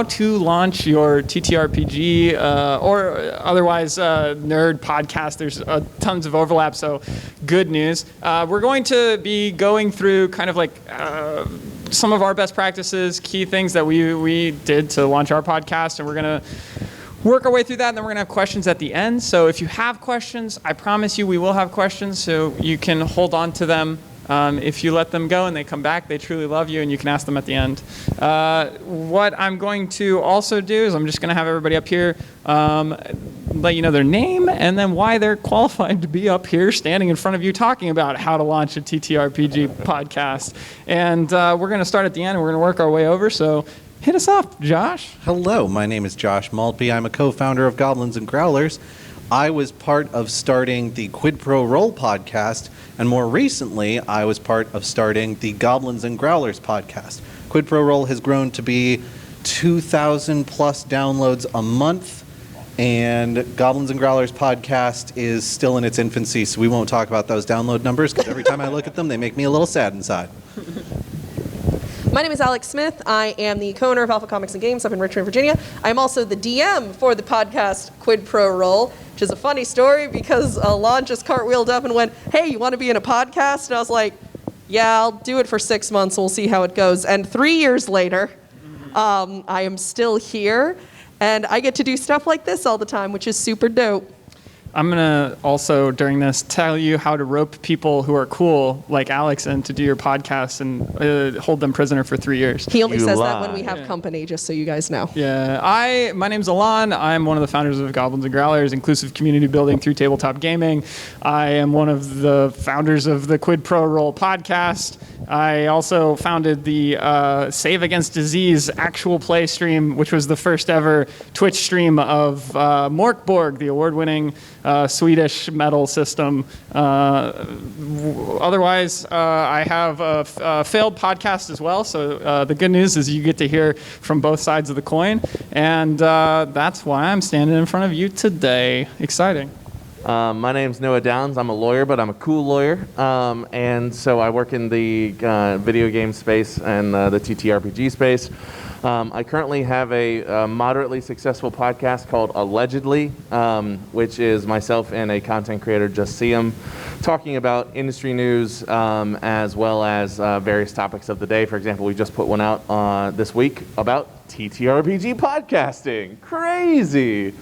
to launch your TTRPG or otherwise nerd podcast. There's tons of overlap, so good news. We're going to be going through kind of like some of our best practices, key things that we did to launch our podcast, and we're going to work our way through that, and then we're going to have questions at the end. So if you have questions, I promise you we will have questions, so you can hold on to them. If you let them go and they come back, they truly love you, and you can ask them at the end. What I'm going to also do is I'm just going to have everybody up here let you know their name and then why they're qualified to be up here standing in front of you talking about how to launch a TTRPG podcast. And we're going to start at the end, and we're going to work our way over. So hit us up, Josh. Hello, my name is Josh Maltby. I'm a co-founder of Goblins and Growlers. I was part of starting the Quid Pro Roll podcast, and more recently, I was part of starting the Goblins and Growlers podcast. Quid Pro Roll has grown to be 2,000 plus downloads a month, and Goblins and Growlers podcast is still in its infancy, so we won't talk about those download numbers, because every time I look at them, they make me a little sad inside. My name is Alex Smith. I am the co-owner of Alpha Comics and Games up in Richmond, Virginia. I'm also the DM for the podcast Quid Pro Roll, which is a funny story because Alon just cartwheeled up and went, "Hey, you want to be in a podcast?" And I was like, "Yeah, I'll do it for 6 months. We'll see how it goes." And 3 years later, I am still here, and I get to do stuff like this all the time, which is super dope. I'm going to also, during this, tell you how to rope people who are cool, like Alex, in to do your podcast and hold them prisoner for 3 years. He only says that when we have company, just so you guys know. Yeah, my name's Alon. I'm one of the founders of Goblins and Growlers, inclusive community building through tabletop gaming. I am one of the founders of the Quid Pro Roll podcast. I also founded the Save Against Disease actual play stream, which was the first ever Twitch stream of Morkborg, the award-winning Swedish metal system. Otherwise, I have a failed podcast as well. So the good news is you get to hear from both sides of the coin. And that's why I'm standing in front of you today. Exciting. My name's Noah Downs. I'm a lawyer, but I'm a cool lawyer. And so I work in the video game space and the TTRPG space. I currently have a moderately successful podcast called Allegedly, which is myself and a content creator, Just See 'Em, talking about industry news as well as various topics of the day. For example, we just put one out this week about TTRPG podcasting. Crazy!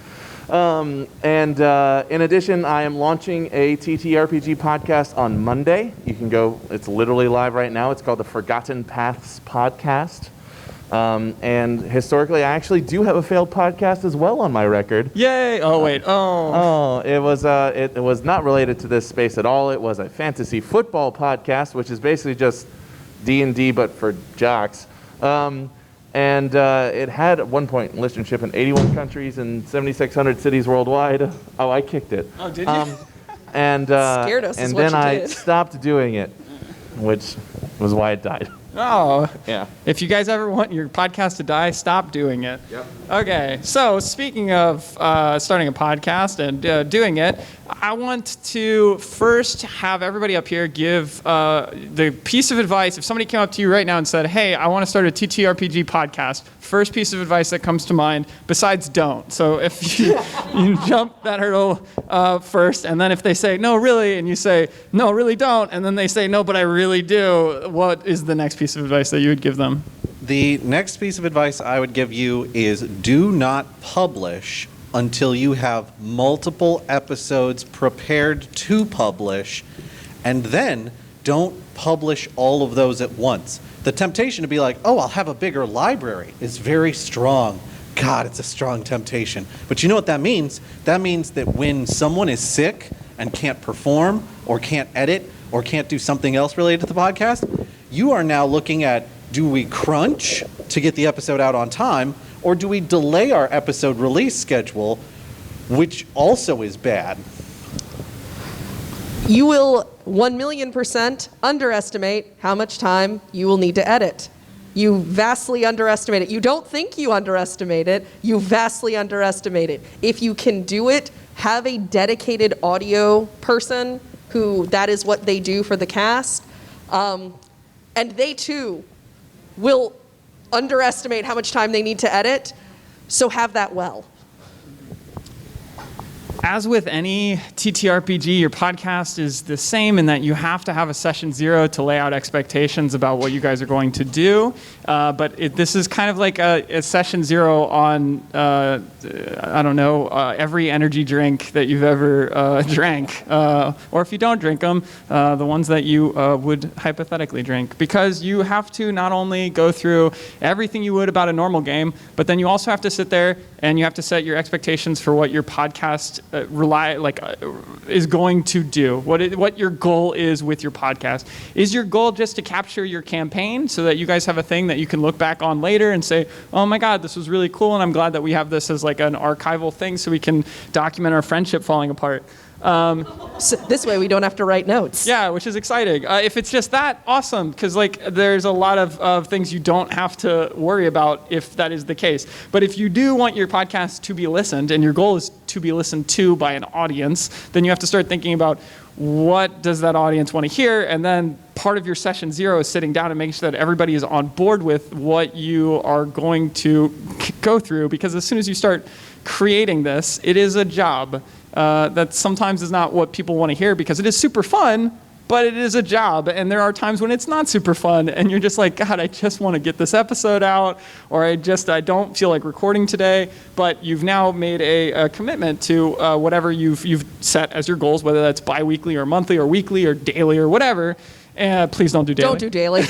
In addition, I am launching a TTRPG podcast on Monday. You can go, it's literally live right now. It's called the Forgotten Paths Podcast. And historically, I actually do have a failed podcast as well on my record. Yay! Oh, wait. It was not related to this space at all. It was a fantasy football podcast, which is basically just D&D, but for jocks. And it had at one point listenership in 81 countries and 7,600 cities worldwide. Oh, I kicked it. Oh, did you? Scared us. And then I stopped doing it, which was why it died. Oh, yeah. If you guys ever want your podcast to die, stop doing it. Yep. Okay, so speaking of starting a podcast and doing it, I want to first have everybody up here give the piece of advice. If somebody came up to you right now and said, "Hey, I want to start a TTRPG podcast," first piece of advice that comes to mind, besides don't. So if you jump that hurdle first, and then if they say, "No, really," and you say, "No, really don't," and then they say, "No, but I really do," what is the next piece of advice that you would give them? The next piece of advice I would give you is do not publish until you have multiple episodes prepared to publish, and then don't publish all of those at once. The temptation to be like, "Oh, I'll have a bigger library," is very strong. God, it's a strong temptation. But you know what that means? That means that when someone is sick and can't perform or can't edit or can't do something else related to the podcast, you are now looking at, do we crunch to get the episode out on time, or do we delay our episode release schedule, which also is bad? You will 1,000,000% underestimate how much time you will need to edit. You vastly underestimate it. You don't think you underestimate it. You vastly underestimate it. If you can do it, have a dedicated audio person who that is what they do for the cast. And they too will underestimate how much time they need to edit. So have that well. As with any TTRPG, your podcast is the same in that you have to have a session 0 to lay out expectations about what you guys are going to do. But this is kind of like a session 0 on, I don't know, every energy drink that you've ever drank. Or if you don't drink them, the ones that you would hypothetically drink. Because you have to not only go through everything you would about a normal game, but then you also have to sit there and you have to set your expectations for what your podcast is going to do, what your goal is with your podcast. Is your goal just to capture your campaign so that you guys have a thing that you can look back on later and say, oh my God, this was really cool, and I'm glad that we have this as like an archival thing so we can document our friendship falling apart? So this way we don't have to write notes. Yeah, which is exciting. If it's just that, awesome, because like there's a lot of things you don't have to worry about if that is the case. But if you do want your podcast to be listened, and your goal is to be listened to by an audience, then you have to start thinking about what does that audience want to hear, and then part of your session 0 is sitting down and making sure that everybody is on board with what you are going to go through, because as soon as you start creating this, it is a job. That sometimes is not what people want to hear because it is super fun, but it is a job. And there are times when it's not super fun and you're just like, God, I just want to get this episode out, or I don't feel like recording today. But you've now made a commitment to whatever you've set as your goals, whether that's bi-weekly or monthly or weekly or daily or whatever. Please don't do daily. Don't do daily.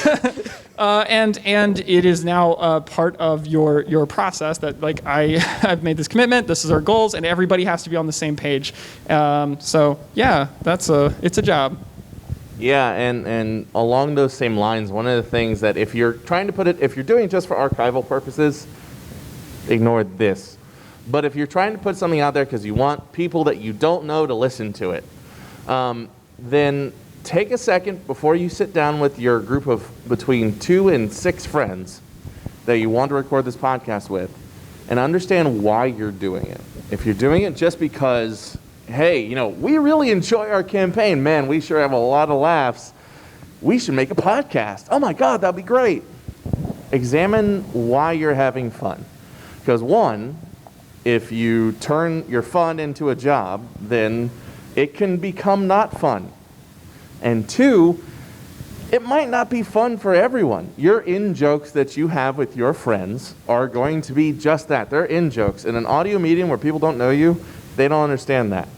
And it is now part of your process that like I've made this commitment. This is our goals, and everybody has to be on the same page. So yeah, it's a job. Yeah, and along those same lines, one of the things that if you're doing it just for archival purposes, ignore this. But if you're trying to put something out there because you want people that you don't know to listen to it, then take a second before you sit down with your group of between 2 and 6 friends that you want to record this podcast with and understand why you're doing it. If you're doing it just because, hey, we really enjoy our campaign, man, we sure have a lot of laughs, we should make a podcast. Oh my God, that'd be great. Examine why you're having fun. Because one, if you turn your fun into a job, then it can become not fun. And 2, it might not be fun for everyone. Your in-jokes that you have with your friends are going to be just that. They're in-jokes. In an audio medium where people don't know you, they don't understand that.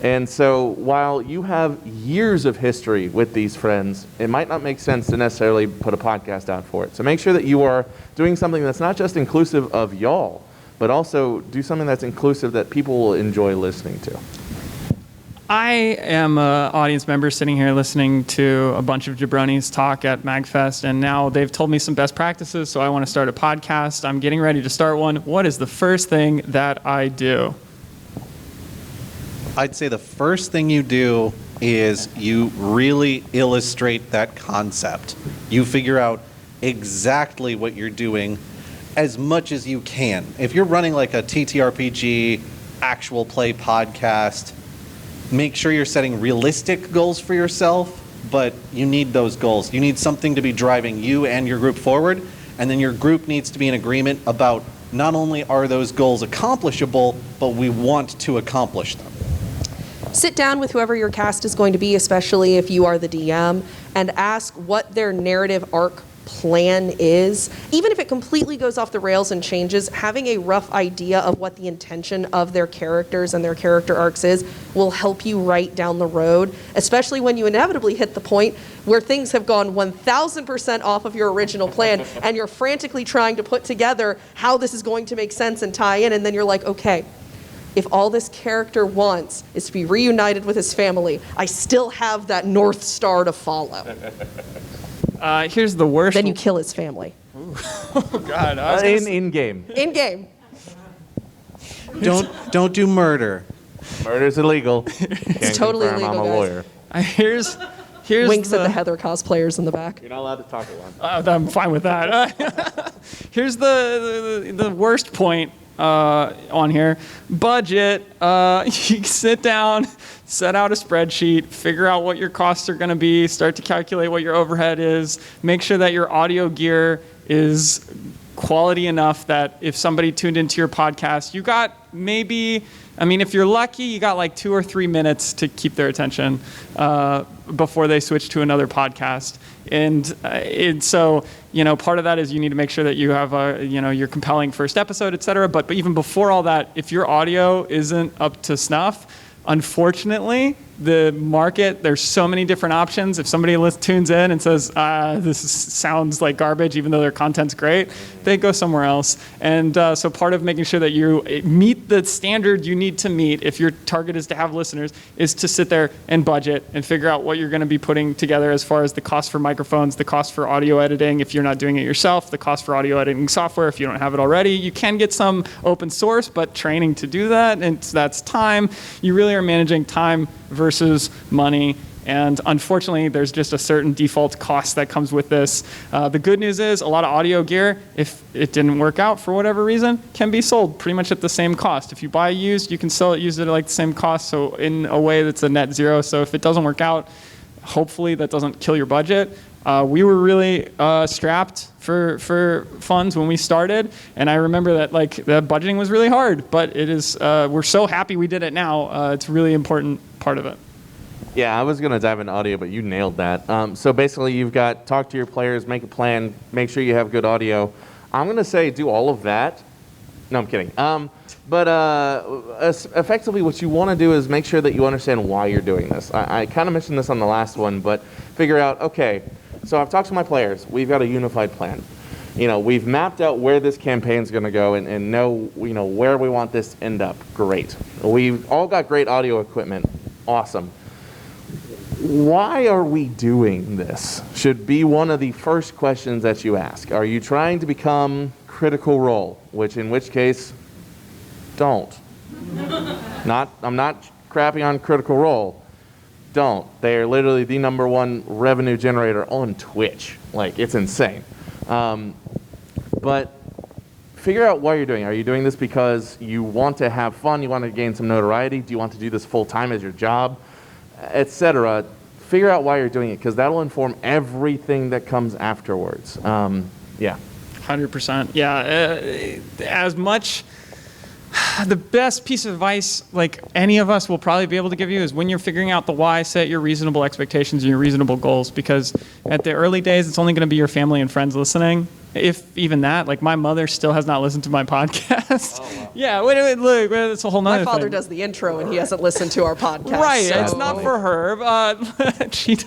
And so while you have years of history with these friends, it might not make sense to necessarily put a podcast out for it. So make sure that you are doing something that's not just inclusive of y'all, but also do something that's inclusive that people will enjoy listening to. I am an audience member sitting here listening to a bunch of jabronis talk at MAGFest, and now they've told me some best practices, so I want to start a podcast. I'm getting ready to start one. What is the first thing that I do? I'd say the first thing you do is you really illustrate that concept. You figure out exactly what you're doing as much as you can. If you're running like a TTRPG actual play podcast, make sure you're setting realistic goals for yourself, but you need those goals. You need something to be driving you and your group forward, and then your group needs to be in agreement about not only are those goals accomplishable, but we want to accomplish them. Sit down with whoever your cast is going to be, especially if you are the DM, and ask what their narrative arc plan is. Even if it completely goes off the rails and changes, having a rough idea of what the intention of their characters and their character arcs is will help you right down the road, especially when you inevitably hit the point where things have gone 1,000% off of your original plan and you're frantically trying to put together how this is going to make sense and tie in, and then you're like, okay, if all this character wants is to be reunited with his family, I still have that North Star to follow. Here's the worst. Then you kill his family. Oh God! In game. In game. Don't do murder. Murder's illegal. It's totally illegal, I'm a guys. lawyer. Here's Winks at the Heather cosplayers in the back. You're not allowed to talk at once. I'm fine with that. Here's the worst point on here. Budget. You sit down, set out a spreadsheet, figure out what your costs are going to be, start to calculate what your overhead is, make sure that your audio gear is quality enough that if somebody tuned into your podcast, you got maybe, I mean, if you're lucky, you got like 2 or 3 minutes to keep their attention before they switch to another podcast. And so, part of that is you need to make sure that you have your compelling first episode, et cetera. But even before all that, if your audio isn't up to snuff, unfortunately, the market, there's so many different options. If somebody tunes in and says, sounds like garbage, even though their content's great, they go somewhere else. And so part of making sure that you meet the standard you need to meet, if your target is to have listeners, is to sit there and budget and figure out what you're going to be putting together as far as the cost for microphones, the cost for audio editing if you're not doing it yourself, the cost for audio editing software if you don't have it already. You can get some open source, but training to do that, and that's time. You really are managing time versus money. And unfortunately, there's just a certain default cost that comes with this. The good news is a lot of audio gear, if it didn't work out for whatever reason, can be sold pretty much at the same cost. If you buy used, you can sell it used at like the same cost. So in a way that's a net zero. So if it doesn't work out, hopefully that doesn't kill your budget. We were really strapped for funds when we started, and I remember that like the budgeting was really hard, but it is we're so happy we did it now. It's a really important part of it. Yeah, I was going to dive into audio, but you nailed that. So basically, you've got talk to your players, make a plan, make sure you have good audio. I'm going to say do all of that. No, I'm kidding. But effectively, what you want to do is make sure that you understand why you're doing this. I kind of mentioned this on the last one, but figure out, okay, so I've talked to my players. We've got a unified plan. We've mapped out where this campaign's going to go and know, where we want this to end up. Great. We've all got great audio equipment. Awesome. Why are we doing this? Should be one of the first questions that you ask. Are you trying to become Critical Role? In which case, don't. I'm not crapping on Critical Role. Don't. They are literally the #1 revenue generator on Twitch. Like, it's insane. But figure out why you're doing it. Are you doing this because you want to have fun? You want to gain some notoriety? Do you want to do this full time as your job? Etc. Figure out why you're doing it, because that'll inform everything that comes afterwards. Yeah. 100%. Yeah. As much, the best piece of advice like any of us will probably be able to give you is when you're figuring out the why, set your reasonable expectations and your reasonable goals, because at the early days, it's only going to be your family and friends listening. If even that, like my mother still has not listened to my podcast. Oh, wow. Yeah, wait, look, it's a whole nother thing. My father does the intro and he hasn't listened to our podcast. Right, so. It's not for her. She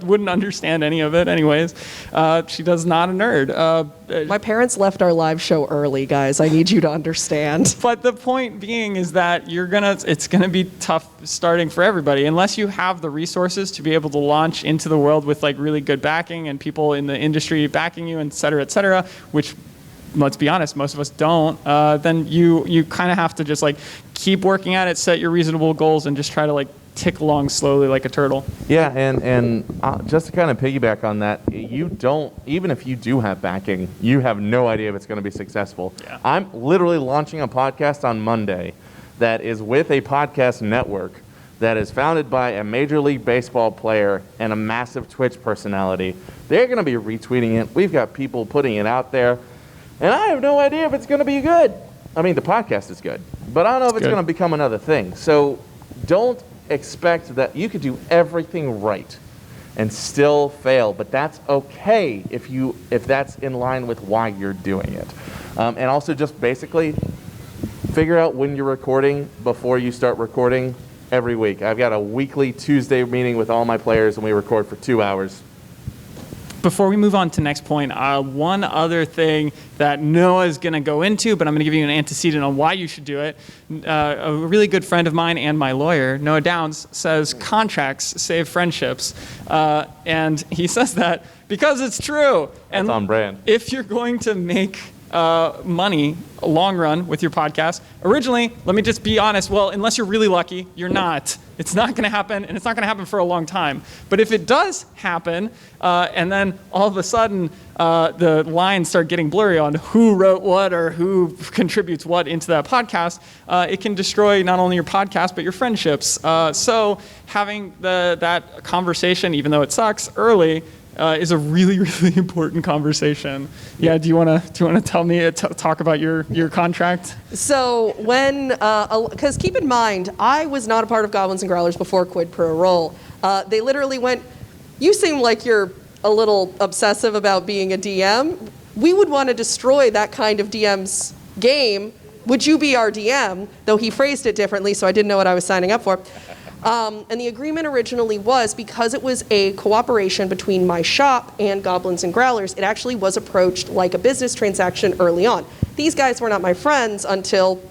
wouldn't understand any of it anyways. She does not a nerd. My parents left our live show early, guys. I need you to understand. But the point being is that it's gonna be tough starting for everybody unless you have the resources to be able to launch into the world with like really good backing and people in the industry backing you, et cetera, which, let's be honest, most of us don't. Then you kind of have to just like keep working at it, set your reasonable goals, and just try to like tick along slowly like a turtle. Yeah, and just to kind of piggyback on that, even if you do have backing, you have no idea if it's going to be successful. Yeah. I'm literally launching a podcast on Monday that is with a podcast network that is founded by a Major League Baseball player and a massive Twitch personality. They're going to be retweeting it. We've got people putting it out there. And I have no idea if it's going to be good. I mean, the podcast is good. But I don't know if it's going to become another thing. So don't expect that you could do everything right and still fail. But that's okay if that's in line with why you're doing it. And also just basically figure out when you're recording before you start recording every week. I've got a weekly Tuesday meeting with all my players, and we record for 2 hours. Before we move on to next point, one other thing that Noah is going to go into, but I'm going to give you an antecedent on why you should do it. A really good friend of mine and my lawyer, Noah Downs, says contracts save friendships. And he says that because it's true. That's on brand. If you're going to make money long run with your podcast, originally, let me just be honest, well, unless you're really lucky, you're not. It's not going to happen, and it's not going to happen for a long time. But if it does happen, and then all of a sudden the lines start getting blurry on who wrote what or who contributes what into that podcast, it can destroy not only your podcast, but your friendships. So having that conversation, even though it sucks, early, is a really, really important conversation. Yeah, do you want to tell me, talk about your contract? So because keep in mind, I was not a part of Goblins and Growlers before Quid Pro Roll. They literally went, you seem like you're a little obsessive about being a DM. We would want to destroy that kind of DM's game. Would you be our DM? Though he phrased it differently, so I didn't know what I was signing up for. And the agreement originally was, because it was a cooperation between my shop and Goblins and Growlers, it actually was approached like a business transaction early on. These guys were not my friends until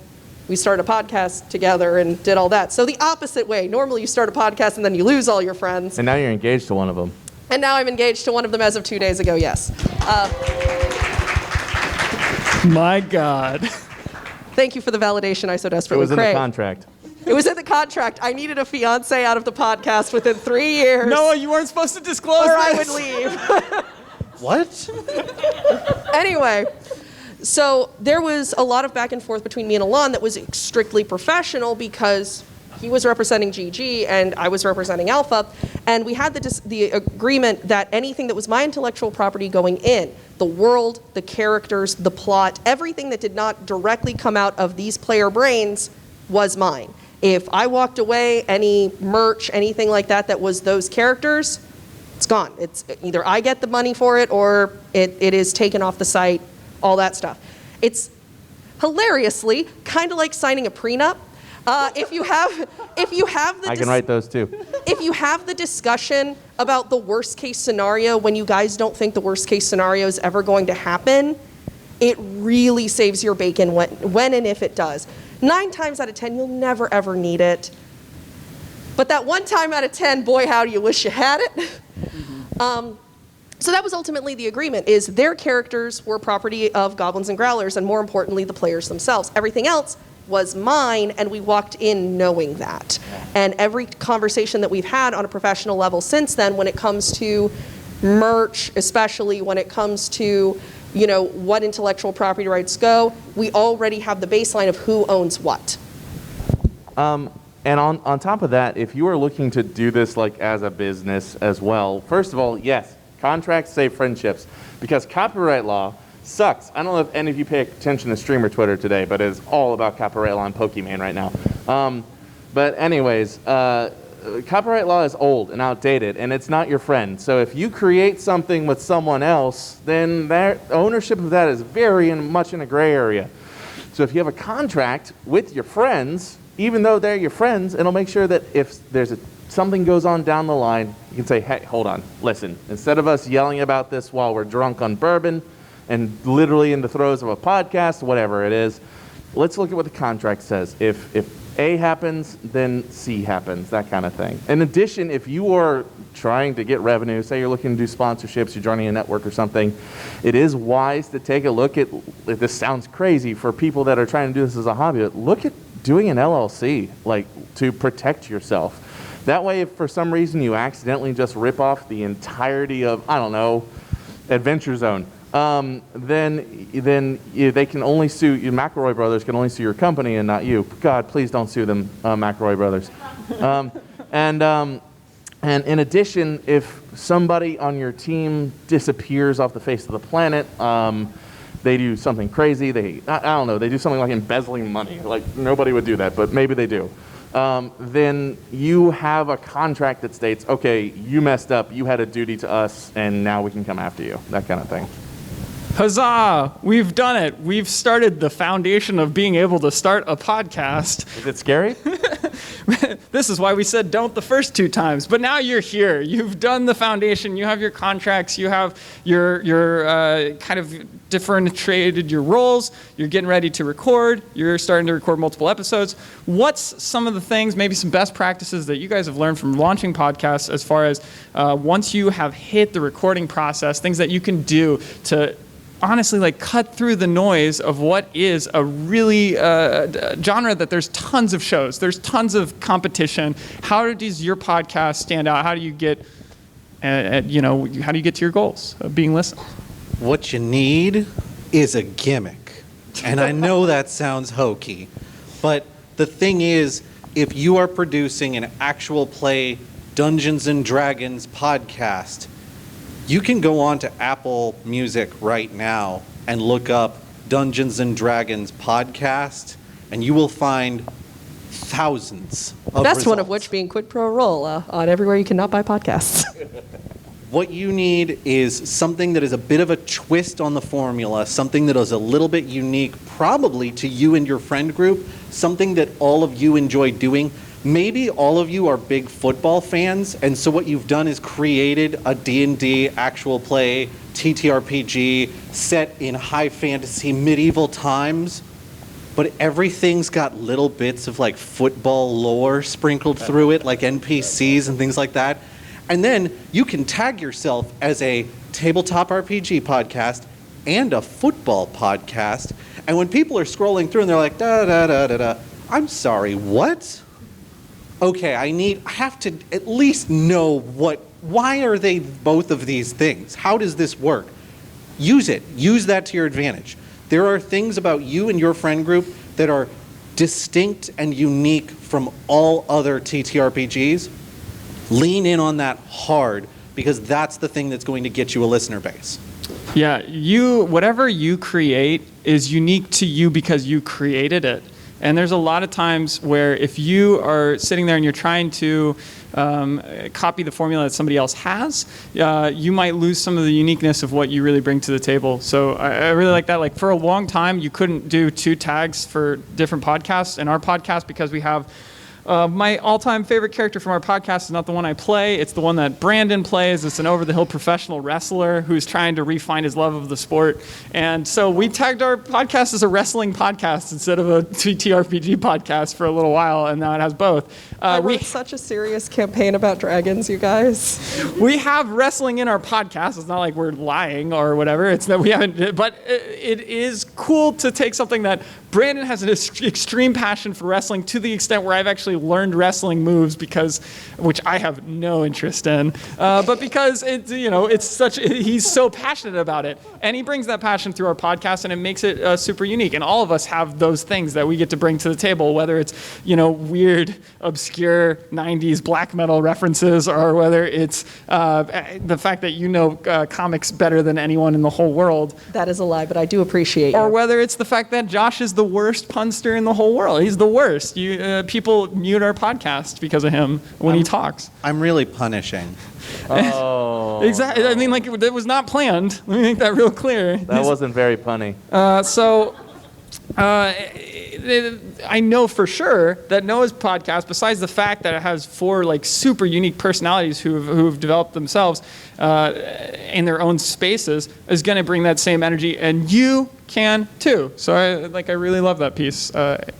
we started a podcast together and did all that. So the opposite way. Normally you start a podcast and then you lose all your friends. And now you're engaged to one of them. And now I'm engaged to one of them as of 2 days ago, yes. My God. Thank you for the validation I so It desperately was in the crave. contract. It was in the contract. I needed a fiance out of the podcast within 3 years. Noah, you weren't supposed to disclose or I this. would leave. What? Anyway, so there was a lot of back and forth between me and Alon that was strictly professional because he was representing GG and I was representing Alpha. And we had the agreement that anything that was my intellectual property going in, the world, the characters, the plot, everything that did not directly come out of these player brains was mine. If I walked away, any merch, anything like that was those characters, it's gone. It's either I get the money for it or it is taken off the site, all that stuff. It's hilariously kind of like signing a prenup. If you have the I can write those too. if you have the discussion about the worst case scenario when you guys don't think the worst case scenario is ever going to happen, it really saves your bacon when and if it does. 9 times out of 10, you'll never ever need it. But that 1 time out of 10, boy, how do you wish you had it. So that was ultimately the agreement, is their characters were property of Goblins and Growlers, and more importantly, the players themselves. Everything else was mine, and we walked in knowing that. And every conversation that we've had on a professional level since then, when it comes to merch, especially when it comes to, you know, what intellectual property rights go, we already have the baseline of who owns what. And on top of that, if you are looking to do this like as a business as well, first of all, yes, contracts save friendships, because copyright law sucks. I don't know if any of you pay attention to streamer Twitter today, but it's all about copyright law and Pokemon right now. But anyways, copyright law is old and outdated, and it's not your friend. So if you create something with someone else, then their ownership of that is very much in a gray area. So if you have a contract with your friends, even though they're your friends, it'll make sure that if there's something goes on down the line, you can say, hey, hold on, listen. Instead of us yelling about this while we're drunk on bourbon and literally in the throes of a podcast, whatever it is, let's look at what the contract says. If A happens, then C happens, that kind of thing. In addition, if you are trying to get revenue, say you're looking to do sponsorships, you're joining a network or something, it is wise to take a look at, if this sounds crazy for people that are trying to do this as a hobby, but look at doing an LLC, like to protect yourself. That way, if for some reason you accidentally just rip off the entirety of, I don't know, Adventure Zone, then they can only sue you. McElroy Brothers can only sue your company and not you. God, please don't sue them, McElroy Brothers. And in addition, if somebody on your team disappears off the face of the planet, they do something crazy. I don't know. They do something like embezzling money. Like nobody would do that, but maybe they do. Then you have a contract that states, okay, you messed up, you had a duty to us, and now we can come after you. That kind of thing. Huzzah! We've done it. We've started the foundation of being able to start a podcast. Is it scary? This is why we said don't the first 2 times. But now you're here. You've done the foundation. You have your contracts. You have your kind of differentiated your roles. You're getting ready to record. You're starting to record multiple episodes. What's some of the things, maybe some best practices that you guys have learned from launching podcasts as far as once you have hit the recording process, things that you can do to honestly like cut through the noise of what is a really genre that there's tons of shows, there's tons of competition. How does your podcast stand out? How do you get how do you get to your goals of being listened? What you need is a gimmick. And I know that sounds hokey, but the thing is, if you are producing an actual play Dungeons and Dragons podcast, You can go on to Apple Music right now and look up Dungeons and Dragons podcast, and you will find thousands of Best one of results. which being Quid Pro Roll on everywhere you cannot buy podcasts. What you need is something that is a bit of a twist on the formula, something that is a little bit unique, probably to you and your friend group, something that all of you enjoy doing. Maybe all of you are big football fans, and so what you've done is created a D&D actual play TTRPG set in high fantasy medieval times, but everything's got little bits of like football lore sprinkled through it, like NPCs and things like that. And then you can tag yourself as a tabletop RPG podcast and a football podcast. And when people are scrolling through and they're like, da da da da da, I'm sorry, what? Okay, I have to at least know why are they both of these things? How does this work? Use it. Use that to your advantage. There are things about you and your friend group that are distinct and unique from all other TTRPGs. Lean in on that hard, because that's the thing that's going to get you a listener base. Yeah, whatever you create is unique to you because you created it. And there's a lot of times where if you are sitting there and you're trying to copy the formula that somebody else has, you might lose some of the uniqueness of what you really bring to the table. So I really like that. Like for a long time, you couldn't do 2 tags for different podcasts. In our podcast, because we have my all-time favorite character from our podcast is not the one I play. It's the one that Brandon plays. It's an over-the-hill professional wrestler who's trying to refine his love of the sport. And so we tagged our podcast as a wrestling podcast instead of a TTRPG podcast for a little while, and now it has both. I wrote such a serious campaign about dragons, you guys. We have wrestling in our podcast. It's not like we're lying or whatever. It's that we haven't, but it is cool to take something that Brandon has an extreme passion for wrestling to the extent where I've actually learned wrestling moves which I have no interest in, but because he's so passionate about it, and he brings that passion through our podcast, and it makes it super unique. And all of us have those things that we get to bring to the table, whether it's weird, obscure '90s black metal references, or whether it's the fact that comics better than anyone in the whole world. That is a lie, but I do appreciate you. Or whether it's the fact that Josh is the worst punster in the whole world. He's the worst. People mute our podcast because of him when he talks. I'm really punishing. Oh. Exactly. I mean, like, it was not planned. Let me make that real clear. That wasn't very punny. I know for sure that Noah's podcast, besides the fact that it has 4 like super unique personalities who've developed themselves in their own spaces, is going to bring that same energy, and you can too. So I really love that piece.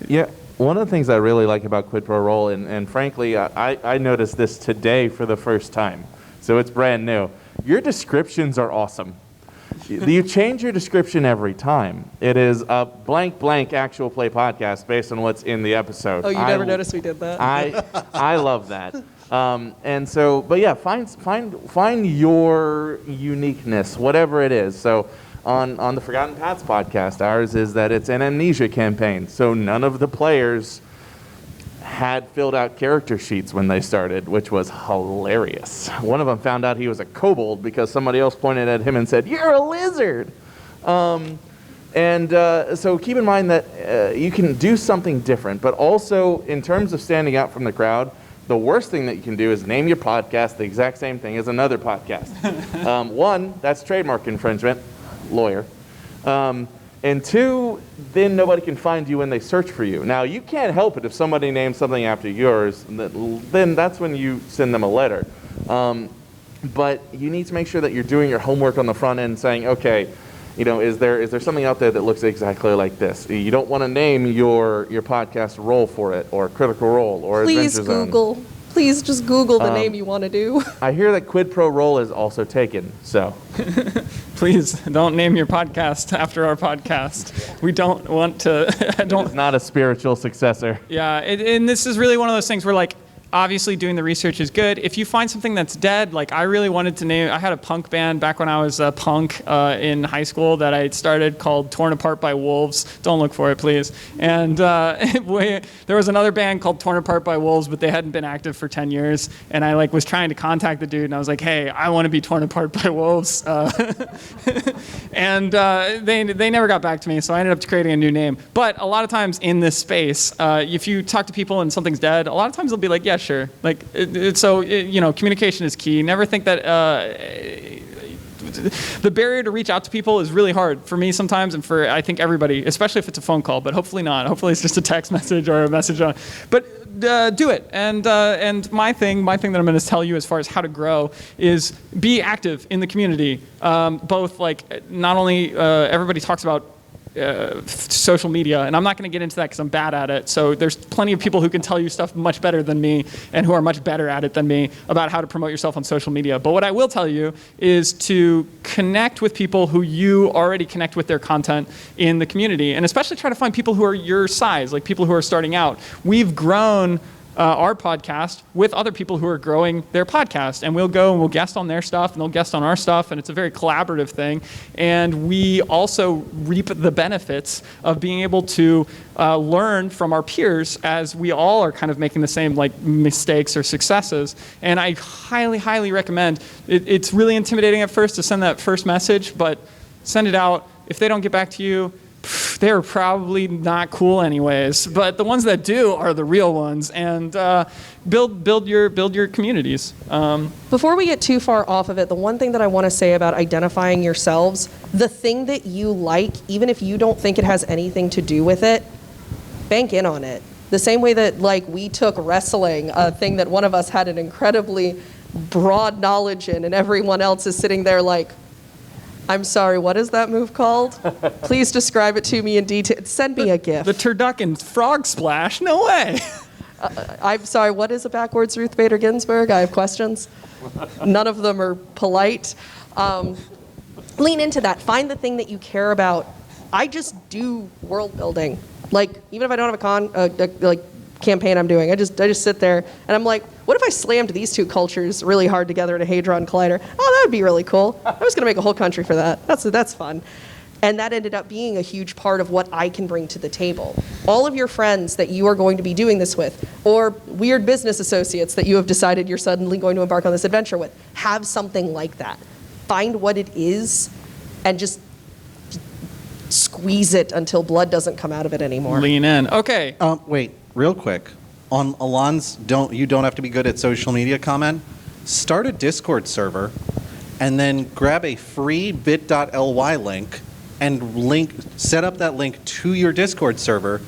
Yeah. One of the things I really like about Quid Pro Roll, and frankly, I noticed this today for the first time, so it's brand new. Your descriptions are awesome. You change your description every time. It is a blank actual play podcast based on what's in the episode. Oh, you never noticed we did that? I love that. And so, but yeah, find your uniqueness, whatever it is. So on the Forgotten Paths podcast, ours is that it's an amnesia campaign. So none of the players had filled out character sheets when they started, which was hilarious. One of them found out he was a kobold because somebody else pointed at him and said, "You're a lizard." So keep in mind that you can do something different, but also in terms of standing out from the crowd, the worst thing that you can do is name your podcast the exact same thing as another podcast. One, that's trademark infringement, lawyer. And 2, then nobody can find you when they search for you. Now, you can't help it if somebody names something after yours, then that's when you send them a letter. But you need to make sure that you're doing your homework on the front end, saying, okay, is there something out there that looks exactly like this? You don't want to name your podcast Roll for It, or Critical Role, or Please Adventure Zone. Google. Please just Google the name you want to do. I hear that Quid Pro Roll is also taken, so. Please don't name your podcast after our podcast. We don't want to. It's not a spiritual successor. Yeah, and this is really one of those things where, like, obviously doing the research is good. If you find something that's dead, like I really wanted to name, I had a punk band back when I was a punk in high school that I started called Torn Apart by Wolves. Don't look for it, please. And there was another band called Torn Apart by Wolves, but they hadn't been active for 10 years. And I like was trying to contact the dude, and I was like, hey, I want to be torn apart by wolves. And they never got back to me, so I ended up creating a new name. But a lot of times in this space, if you talk to people and something's dead, a lot of times they'll be like, yeah, sure. Like, communication is key. Never think that the barrier to reach out to people is really hard for me sometimes, and for I think everybody, especially if it's a phone call. But hopefully not. Hopefully it's just a text message or a message on. But do it. And my thing that I'm going to tell you as far as how to grow is be active in the community. Both like not only everybody talks about social media, and I'm not going to get into that because I'm bad at it. So there's plenty of people who can tell you stuff much better than me and who are much better at it than me about how to promote yourself on social media. But what I will tell you is to connect with people who you already connect with their content in the community, and especially try to find people who are your size, like people who are starting out. We've grown our podcast with other people who are growing their podcast, and we'll go and we'll guest on their stuff and they'll guest on our stuff, and it's a very collaborative thing. And we also reap the benefits of being able to learn from our peers as we all are kind of making the same like mistakes or successes. And I highly, highly recommend it's really intimidating at first to send that first message, but send it out. If they don't get back to you, they're probably not cool anyways, but the ones that do are the real ones. And build your communities. Before we get too far off of it, the one thing that I want to say about identifying yourselves, the thing that you like, even if you don't think it has anything to do with it, bank in on it. The same way that like we took wrestling, a thing that one of us had an incredibly broad knowledge in, and everyone else is sitting there like, I'm sorry, what is that move called? Please describe it to me in detail. Send me a GIF. The turducken frog splash? No way. I'm sorry, what is a backwards Ruth Bader Ginsburg? I have questions. None of them are polite. Lean into that. Find the thing that you care about. I just do world building. Like, even if I don't have a campaign I'm doing, I just sit there and I'm like, what if I slammed these two cultures really hard together in a Hadron Collider? Oh, that would be really cool. I was going to make a whole country for that. That's fun. And that ended up being a huge part of what I can bring to the table. All of your friends that you are going to be doing this with, or weird business associates that you have decided you're suddenly going to embark on this adventure with, have something like that. Find what it is and just squeeze it until blood doesn't come out of it anymore. Lean in. Okay. Wait, real quick. On Alon's you don't have to be good at social media comment. Start a Discord server and then grab a free bit.ly link and set up that link to your Discord server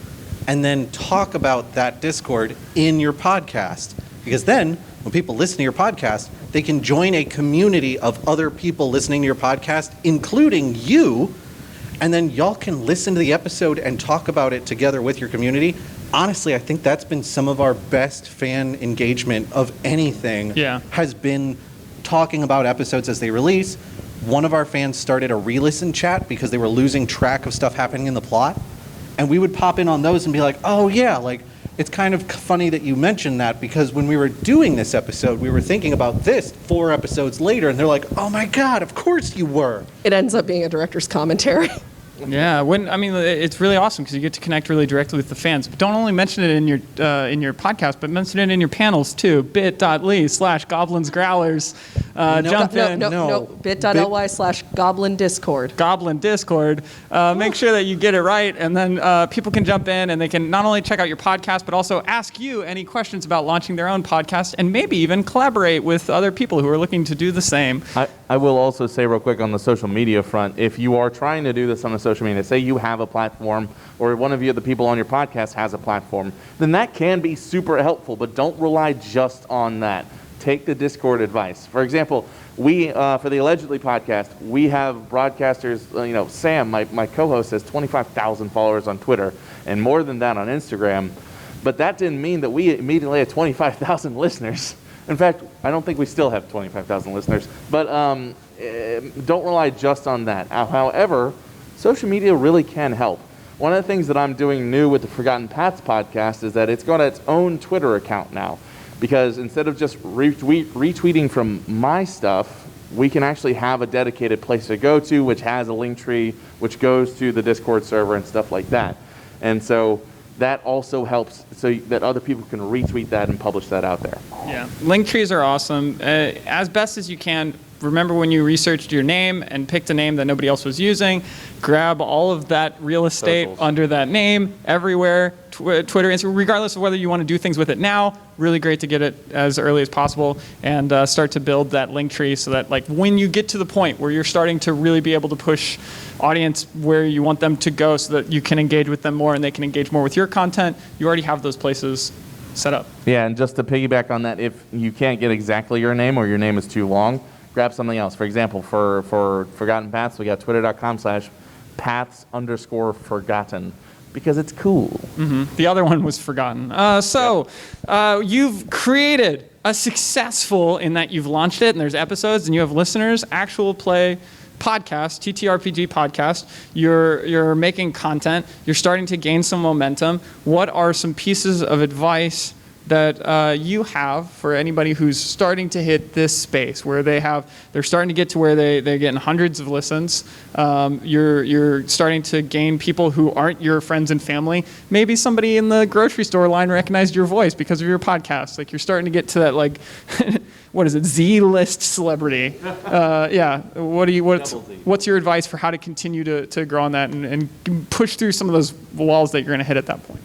and then talk about that Discord in your podcast. Because then when people listen to your podcast, they can join a community of other people listening to your podcast, including you, and then y'all can listen to the episode and talk about it together with your community. Honestly, I think that's been some of our best fan engagement of anything. Yeah. Has been talking about episodes as they release. One of our fans started a re-listen chat because they were losing track of stuff happening in the plot. And we would pop in on those and be like, oh yeah, like it's kind of funny that you mentioned that because when we were doing this episode, we were thinking about this 4 episodes later, and they're like, oh my God, of course you were. It ends up being a director's commentary. Yeah, it's really awesome because you get to connect really directly with the fans. But don't only mention it in your podcast, but mention it in your panels too. bit.ly/goblinsgrowlers. Jump in. No. bit.ly/goblin discord. Goblin Discord. Make sure that you get it right, and then people can jump in and they can not only check out your podcast, but also ask you any questions about launching their own podcast, and maybe even collaborate with other people who are looking to do the same. I will also say real quick on the social media front, if you are trying to do this on the social media, say you have a platform or one of you, the people on your podcast has a platform, then that can be super helpful, but don't rely just on that. Take the Discord advice. For example, we, for the Allegedly podcast, we have broadcasters, Sam, my co-host, has 25,000 followers on Twitter and more than that on Instagram, but that didn't mean that we immediately had 25,000 listeners. In fact, I don't think we still have 25,000 listeners, but don't rely just on that. However, social media really can help. One of the things that I'm doing new with the Forgotten Paths podcast is that it's got its own Twitter account now. because instead of just retweeting from my stuff, we can actually have a dedicated place to go to, which has a link tree, which goes to the Discord server and stuff like that. And so that also helps so that other people can retweet that and publish that out there. Yeah, link trees are awesome. As best as you can, remember when you researched your name and picked a name that nobody else was using, grab all of that real estate Socials. under that name everywhere, Twitter, Instagram, regardless of whether you want to do things with it now, really great to get it as early as possible and start to build that link tree so that like when you get to the point where you're starting to really be able to push audience where you want them to go so that you can engage with them more and they can engage more with your content, you already have those places set up. Yeah, and just to piggyback on that, if you can't get exactly your name or your name is too long, grab something else. For example, for Forgotten Paths, we got twitter.com/paths_forgotten because it's cool. Mm-hmm. The other one was forgotten. You've created a successful in that you've launched it and there's episodes and you have listeners, actual play podcast, TTRPG podcast. You're making content. You're starting to gain some momentum. What are some pieces of advice that you have for anybody who's starting to hit this space where they're starting to get to where they're getting hundreds of listens. You're starting to gain people who aren't your friends and family. Maybe somebody in the grocery store line recognized your voice because of your podcast. Like you're starting to get to that like, what is it, Z-list celebrity. Yeah. What's your advice for how to continue to grow on that and push through some of those walls that you're going to hit at that point?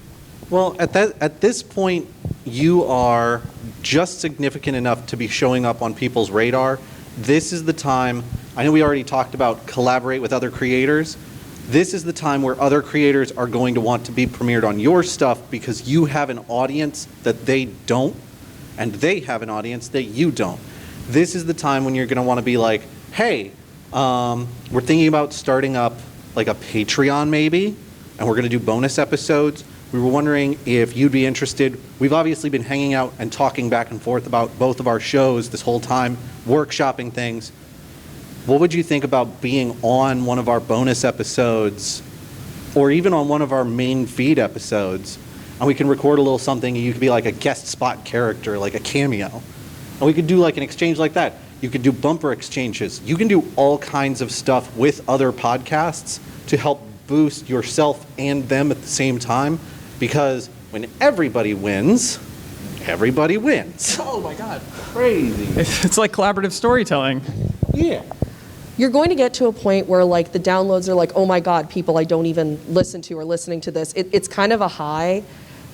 Well, at this point, you are just significant enough to be showing up on people's radar. This is the time, I know we already talked about collaborate with other creators. This is the time where other creators are going to want to be premiered on your stuff because you have an audience that they don't, and they have an audience that you don't. This is the time when you're going to want to be like, hey, we're thinking about starting up like a Patreon maybe, and we're going to do bonus episodes. We were wondering if you'd be interested. We've obviously been hanging out and talking back and forth about both of our shows this whole time, workshopping things. What would you think about being on one of our bonus episodes or even on one of our main feed episodes? And we can record a little something and you could be like a guest spot character, like a cameo. And we could do like an exchange like that. You could do bumper exchanges. You can do all kinds of stuff with other podcasts to help boost yourself and them at the same time. Because when everybody wins, everybody wins. Oh my God, crazy. It's like collaborative storytelling. Yeah. You're going to get to a point where like the downloads are like, oh my God, people I don't even listen to are listening to this. It's kind of a high.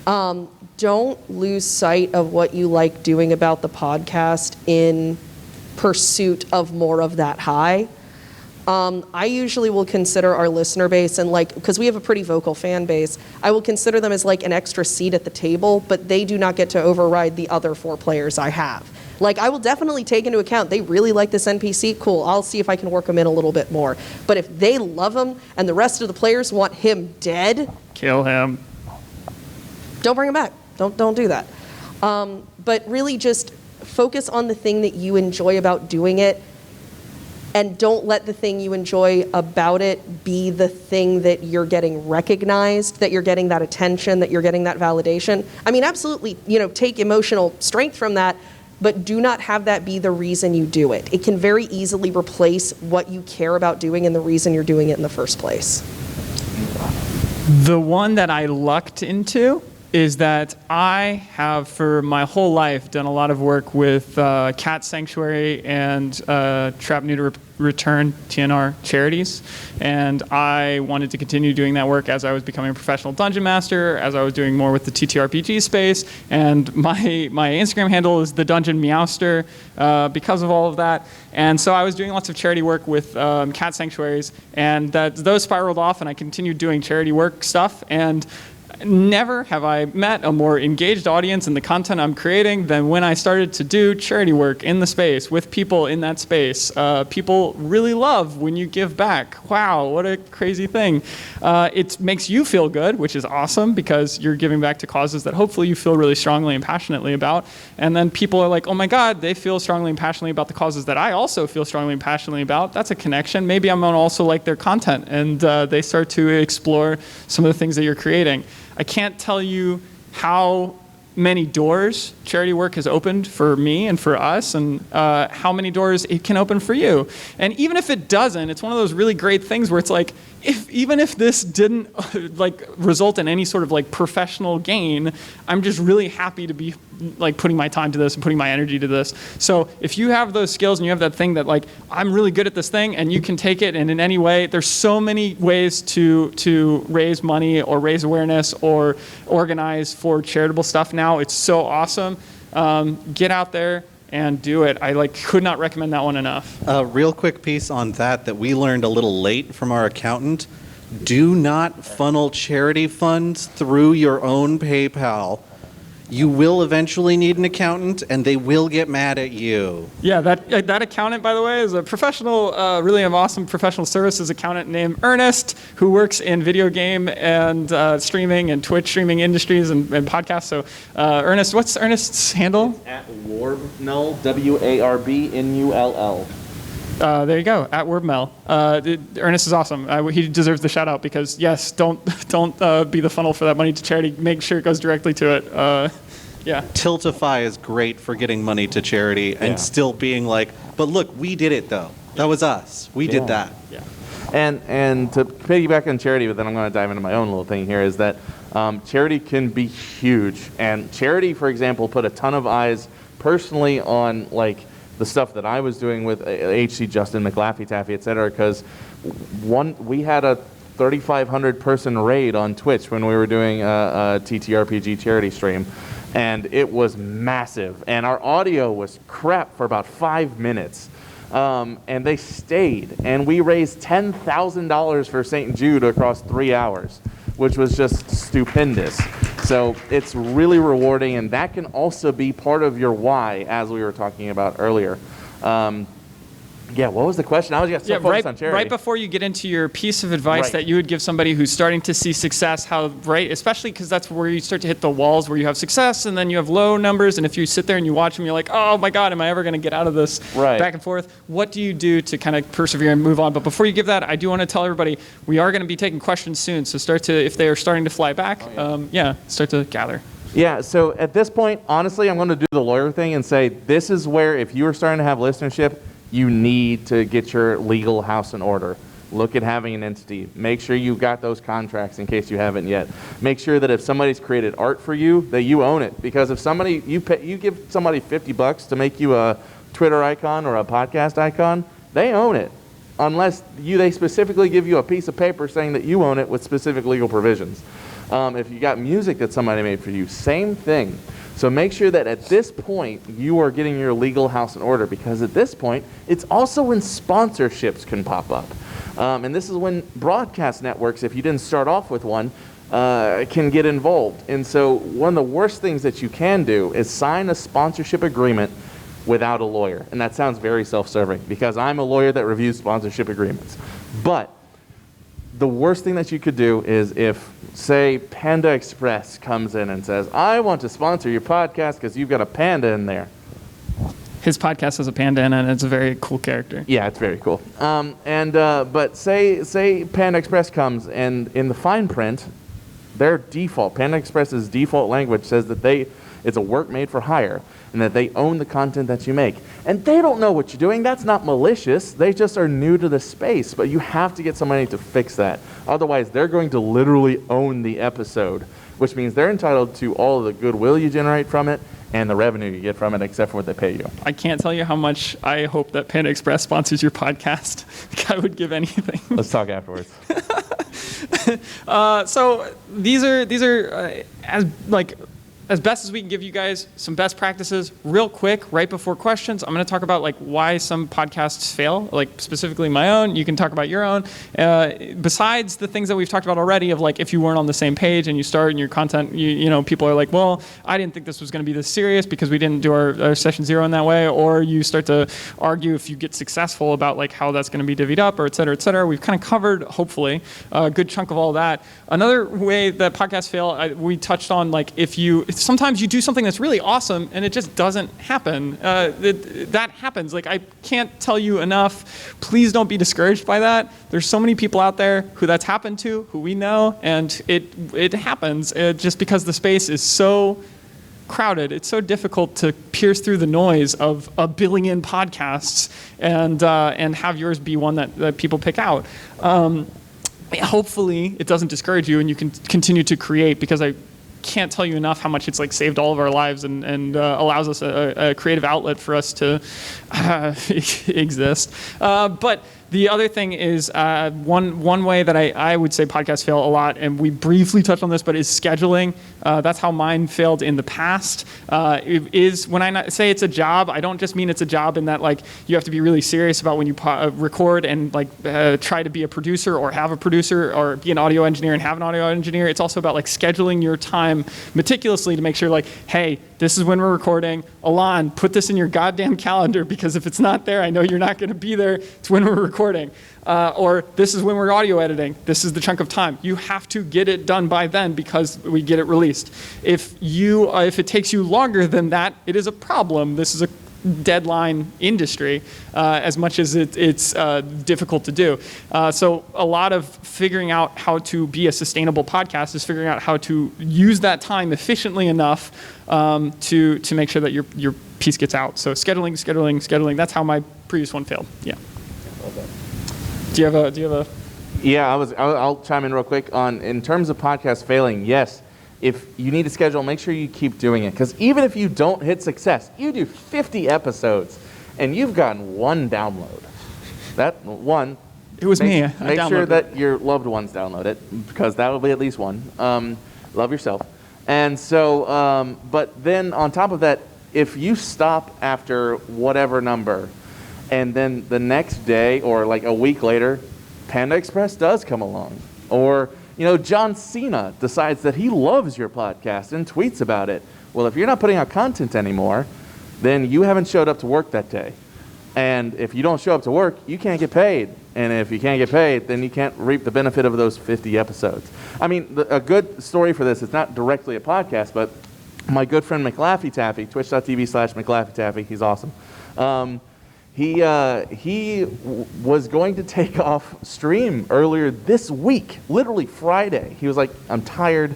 Don't lose sight of what you like doing about the podcast in pursuit of more of that high. I usually will consider our listener base and like, because we have a pretty vocal fan base, I will consider them as like an extra seat at the table, but they do not get to override the other 4 players I have. Like I will definitely take into account, they really like this NPC, cool, I'll see if I can work them in a little bit more. But if they love him and the rest of the players want him dead, Kill him. don't bring him back. Don't do that. But really just focus on the thing that you enjoy about doing it. And don't let the thing you enjoy about it be the thing that you're getting recognized, that you're getting that attention, that you're getting that validation. I mean, absolutely, take emotional strength from that, but do not have that be the reason you do it. It can very easily replace what you care about doing and the reason you're doing it in the first place. The one that I lucked into is that I have, for my whole life, done a lot of work with Cat Sanctuary and Trap Neuter Return TNR charities, and I wanted to continue doing that work as I was becoming a professional dungeon master, as I was doing more with the TTRPG space, and my Instagram handle is the Dungeon Meowster because of all of that. And so I was doing lots of charity work with cat sanctuaries, and those spiraled off, and I continued doing charity work stuff, and never have I met a more engaged audience in the content I'm creating than when I started to do charity work in the space with people in that space. People really love when you give back. Wow, what a crazy thing. It makes you feel good, which is awesome because you're giving back to causes that hopefully you feel really strongly and passionately about. And then people are like, oh my God, they feel strongly and passionately about the causes that I also feel strongly and passionately about. That's a connection. Maybe I'm gonna also like their content. And they start to explore some of the things that you're creating. I can't tell you how many doors charity work has opened for me and for us, and how many doors it can open for you. And even if it doesn't, it's one of those really great things where it's like, even if this didn't like result in any sort of like professional gain, I'm just really happy to be like putting my time to this and putting my energy to this. So if you have those skills and you have that thing that like, I'm really good at this thing, and you can take it, and in any way, there's so many ways to raise money or raise awareness or organize for charitable stuff now. It's so awesome. Get out there and do it. I could not recommend that one enough. A real quick piece on that we learned a little late from our accountant. Do not funnel charity funds through your own PayPal. You will eventually need an accountant, and they will get mad at you. Yeah, that accountant, by the way, is a professional, really an awesome professional services accountant named Ernest, who works in video game and streaming and Twitch streaming industries and podcasts. So, Ernest, what's Ernest's handle? It's at Warbnull, WARBNULL. There you go, at Wordmel. Ernest is awesome. He deserves the shout out because yes, don't be the funnel for that money to charity. Make sure it goes directly to it. Yeah. Tiltify is great for getting money to charity and still being like, but look, we did it though. That was us. We did that. Yeah. And to piggyback on charity, but then I'm going to dive into my own little thing here, is that charity can be huge. And charity, for example, put a ton of eyes personally on like the stuff that I was doing with HC Justin, McLaffey Taffy, et cetera, because we had a 3,500 person raid on Twitch when we were doing a TTRPG charity stream, and it was massive. And our audio was crap for about 5 minutes. And they stayed, and we raised $10,000 for St. Jude across 3 hours, which was just stupendous. So it's really rewarding, and that can also be part of your why, as we were talking about earlier. What was the question? I was just so focused on charity. Right before you get into your piece of advice that you would give somebody who's starting to see success, especially because that's where you start to hit the walls where you have success and then you have low numbers, and if you sit there and you watch them, you're like, oh my God, am I ever going to get out of this back and forth? What do you do to kind of persevere and move on? But before you give that, I do want to tell everybody, we are going to be taking questions soon, so if they are starting to fly back, start to gather. Yeah, so at this point, honestly, I'm going to do the lawyer thing and say, this is where if you are starting to have listenership, you need to get your legal house in order. Look at having an entity. Make sure you've got those contracts in case you haven't yet. Make sure that if somebody's created art for you, that you own it. Because if somebody you give somebody $50 to make you a Twitter icon or a podcast icon, they own it. Unless they specifically give you a piece of paper saying that you own it with specific legal provisions. If you got music that somebody made for you, same thing. So make sure that at this point, you are getting your legal house in order, because at this point, it's also when sponsorships can pop up. And this is when broadcast networks, if you didn't start off with one, can get involved. And so one of the worst things that you can do is sign a sponsorship agreement without a lawyer. And that sounds very self-serving, because I'm a lawyer that reviews sponsorship agreements. But the worst thing that you could do is if, say, Panda Express comes in and says, I want to sponsor your podcast because you've got a panda in there. His podcast has a panda in it, and it's a very cool character. Yeah, it's very cool. But say Panda Express comes, and in the fine print, their default, Panda Express's default language says that it's a work made for hire, and that they own the content that you make. And they don't know what you're doing. That's not malicious. They just are new to the space. But you have to get somebody to fix that. Otherwise, they're going to literally own the episode, which means they're entitled to all of the goodwill you generate from it and the revenue you get from it, except for what they pay you. I can't tell you how much I hope that Panda Express sponsors your podcast. I would give anything. Let's talk afterwards. So these are as best as we can give you guys some best practices real quick right before questions. I'm going to talk about why some podcasts fail, specifically my own. You can talk about your own. Besides the things that we've talked about already of if you weren't on the same page and you start and your content, people are like, well, I didn't think this was going to be this serious because we didn't do our session 0 in that way. Or you start to argue if you get successful about how that's going to be divvied up, or et cetera, et cetera. We've kind of covered, hopefully, a good chunk of all that. Another way that podcasts fail, we touched on sometimes you do something that's really awesome and it just doesn't happen. That happens. I can't tell you enough. Please don't be discouraged by that. There's so many people out there who that's happened to, who we know, and it happens just because the space is so crowded. It's so difficult to pierce through the noise of a billion podcasts and have yours be one that people pick out. Hopefully, it doesn't discourage you and you can continue to create, because I can't tell you enough how much it's like saved all of our lives and allows us a creative outlet for us to exist. But the other thing is one way that I would say podcasts fail a lot, and we briefly touched on this, but is scheduling. That's how mine failed in the past. Is when I say it's a job, I don't just mean it's a job in that like you have to be really serious about when you record and like try to be a producer or have a producer or be an audio engineer and have an audio engineer. It's also about like scheduling your time meticulously to make sure like, hey, this is when we're recording. Alon, put this in your goddamn calendar, because if it's not there, I know you're not going to be there. It's when we're recording. Or this is when we're audio editing. This is the chunk of time. You have to get it done by then because we get it released. If it takes you longer than that, it is a problem. This is a deadline industry, as much as it's difficult to do. So a lot of figuring out how to be a sustainable podcast is figuring out how to use that time efficiently enough to make sure that your piece gets out. So scheduling. That's how my previous one failed. Yeah. Do you have a? Yeah, I'll chime in real quick on in terms of podcast failing. Yes, if you need to schedule, make sure you keep doing it, because even if you don't hit success, you do 50 episodes and you've gotten one download. That one. It was me. Make sure that your loved ones download it, because that will be at least one. Love yourself. And so, but then on top of that, if you stop after whatever number, and then the next day or like a week later, Panda Express does come along. Or, John Cena decides that he loves your podcast and tweets about it. Well, if you're not putting out content anymore, then you haven't showed up to work that day. And if you don't show up to work, you can't get paid. And if you can't get paid, then you can't reap the benefit of those 50 episodes. I mean, a good story for this, it's not directly a podcast, but my good friend McLaffy Taffy, twitch.tv/McLaffy Taffy, he's awesome. He was going to take off stream earlier this week, literally Friday. He was like, I'm tired.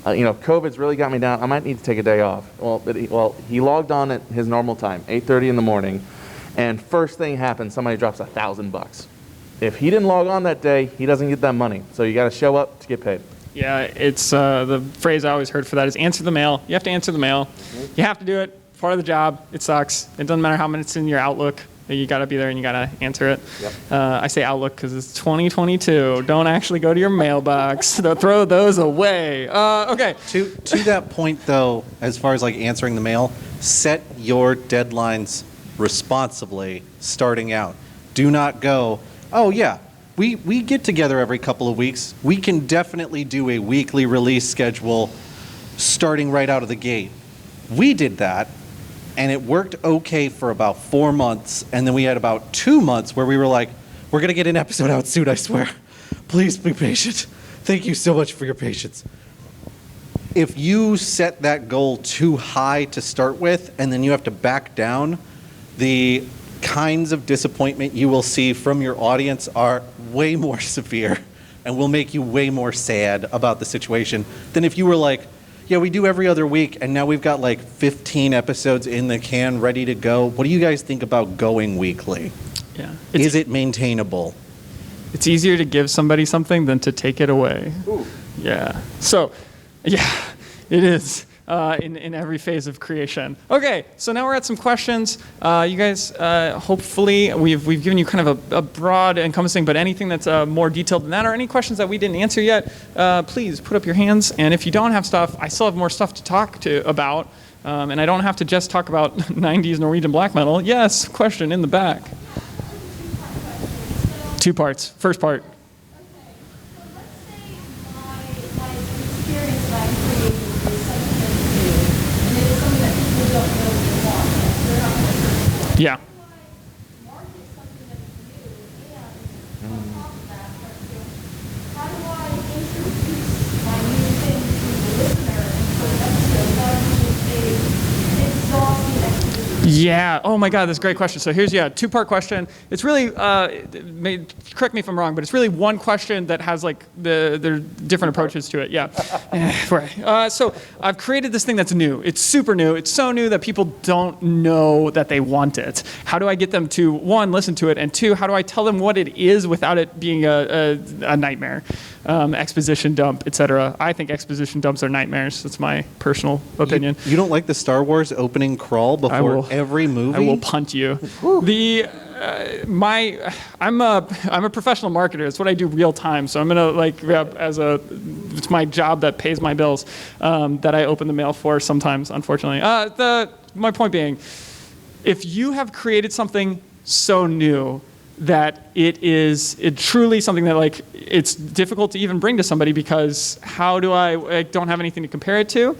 COVID's really got me down. I might need to take a day off. Well, he logged on at his normal time, 8:30 in the morning, and first thing happens, somebody drops $1,000. If he didn't log on that day, he doesn't get that money. So you got to show up to get paid. Yeah, it's the phrase I always heard for that is answer the mail. You have to answer the mail. You have to do it. Part of the job. It sucks. It doesn't matter how many it's in your Outlook. You got to be there and you got to answer it. Yep. I say Outlook because it's 2022. Don't actually go to your mailbox. Throw those away. Okay. To that point, though, as far as like answering the mail, set your deadlines responsibly starting out. Do not go, oh yeah, we get together every couple of weeks. We can definitely do a weekly release schedule starting right out of the gate. We did that. And it worked okay for about 4 months. And then we had about 2 months where we were like, we're going to get an episode out soon, I swear. Please be patient. Thank you so much for your patience. If you set that goal too high to start with, and then you have to back down, the kinds of disappointment you will see from your audience are way more severe and will make you way more sad about the situation than if you were like, yeah, we do every other week, and now we've got like 15 episodes in the can ready to go. What do you guys think about going weekly? Yeah. Is it maintainable? It's easier to give somebody something than to take it away. Ooh. Yeah. So, yeah, it is in every phase of creation. Okay, so now we're at some questions. You guys, hopefully, we've given you kind of a broad encompassing, but anything that's more detailed than that, or any questions that we didn't answer yet, please put up your hands. And if you don't have stuff, I still have more stuff to talk about. And I don't have to just talk about 90s Norwegian black metal. Yes, question in the back. 2 parts. First part. Yeah. Yeah. Oh my God, that's a great question. So here's two-part question. It's really correct me if I'm wrong, but it's really one question that has like there are different approaches to it. Yeah. Right. So I've created this thing that's new. It's super new. It's so new that people don't know that they want it. How do I get them to, one, listen to it, and two, how do I tell them what it is without it being a nightmare? Exposition dump, etc. I think exposition dumps are nightmares. That's my personal opinion. You don't like the Star Wars opening crawl before every movie? I will punt you. I'm a professional marketer. It's what I do real time. So I'm gonna it's my job that pays my bills that I open the mail for sometimes, unfortunately. My point being, if you have created something so new that it truly something that like it's difficult to even bring to somebody because how do I don't have anything to compare it to.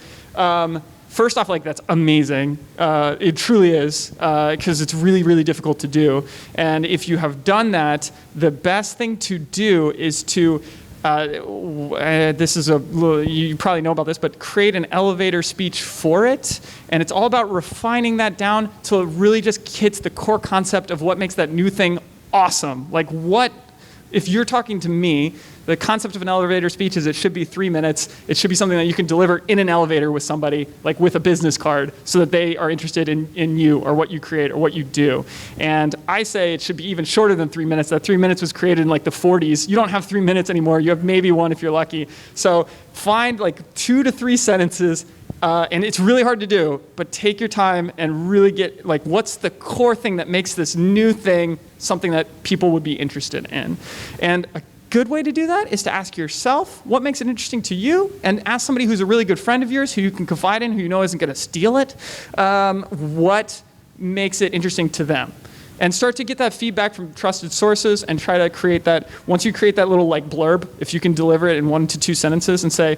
First off, like that's amazing. It truly is because it's really, really difficult to do. And if you have done that, the best thing to do is to you probably know about this, but create an elevator speech for it. And it's all about refining that down till it really just hits the core concept of what makes that new thing awesome. Like if you're talking to me, the concept of an elevator speech is it should be 3 minutes. It should be something that you can deliver in an elevator with somebody, like with a business card, so that they are interested in you or what you create or what you do. And I say it should be even shorter than 3 minutes. That 3 minutes was created in like the 40s. You don't have 3 minutes anymore. You have maybe one if you're lucky. So find like 2 to 3 sentences. And it's really hard to do, but take your time and really get like what's the core thing that makes this new thing something that people would be interested in. And a good way to do that is to ask yourself what makes it interesting to you, and ask somebody who's a really good friend of yours who you can confide in, who you know isn't going to steal it, what makes it interesting to them. And start to get that feedback from trusted sources and try to create that. Once you create that little like blurb, if you can deliver it in 1 to 2 sentences and say,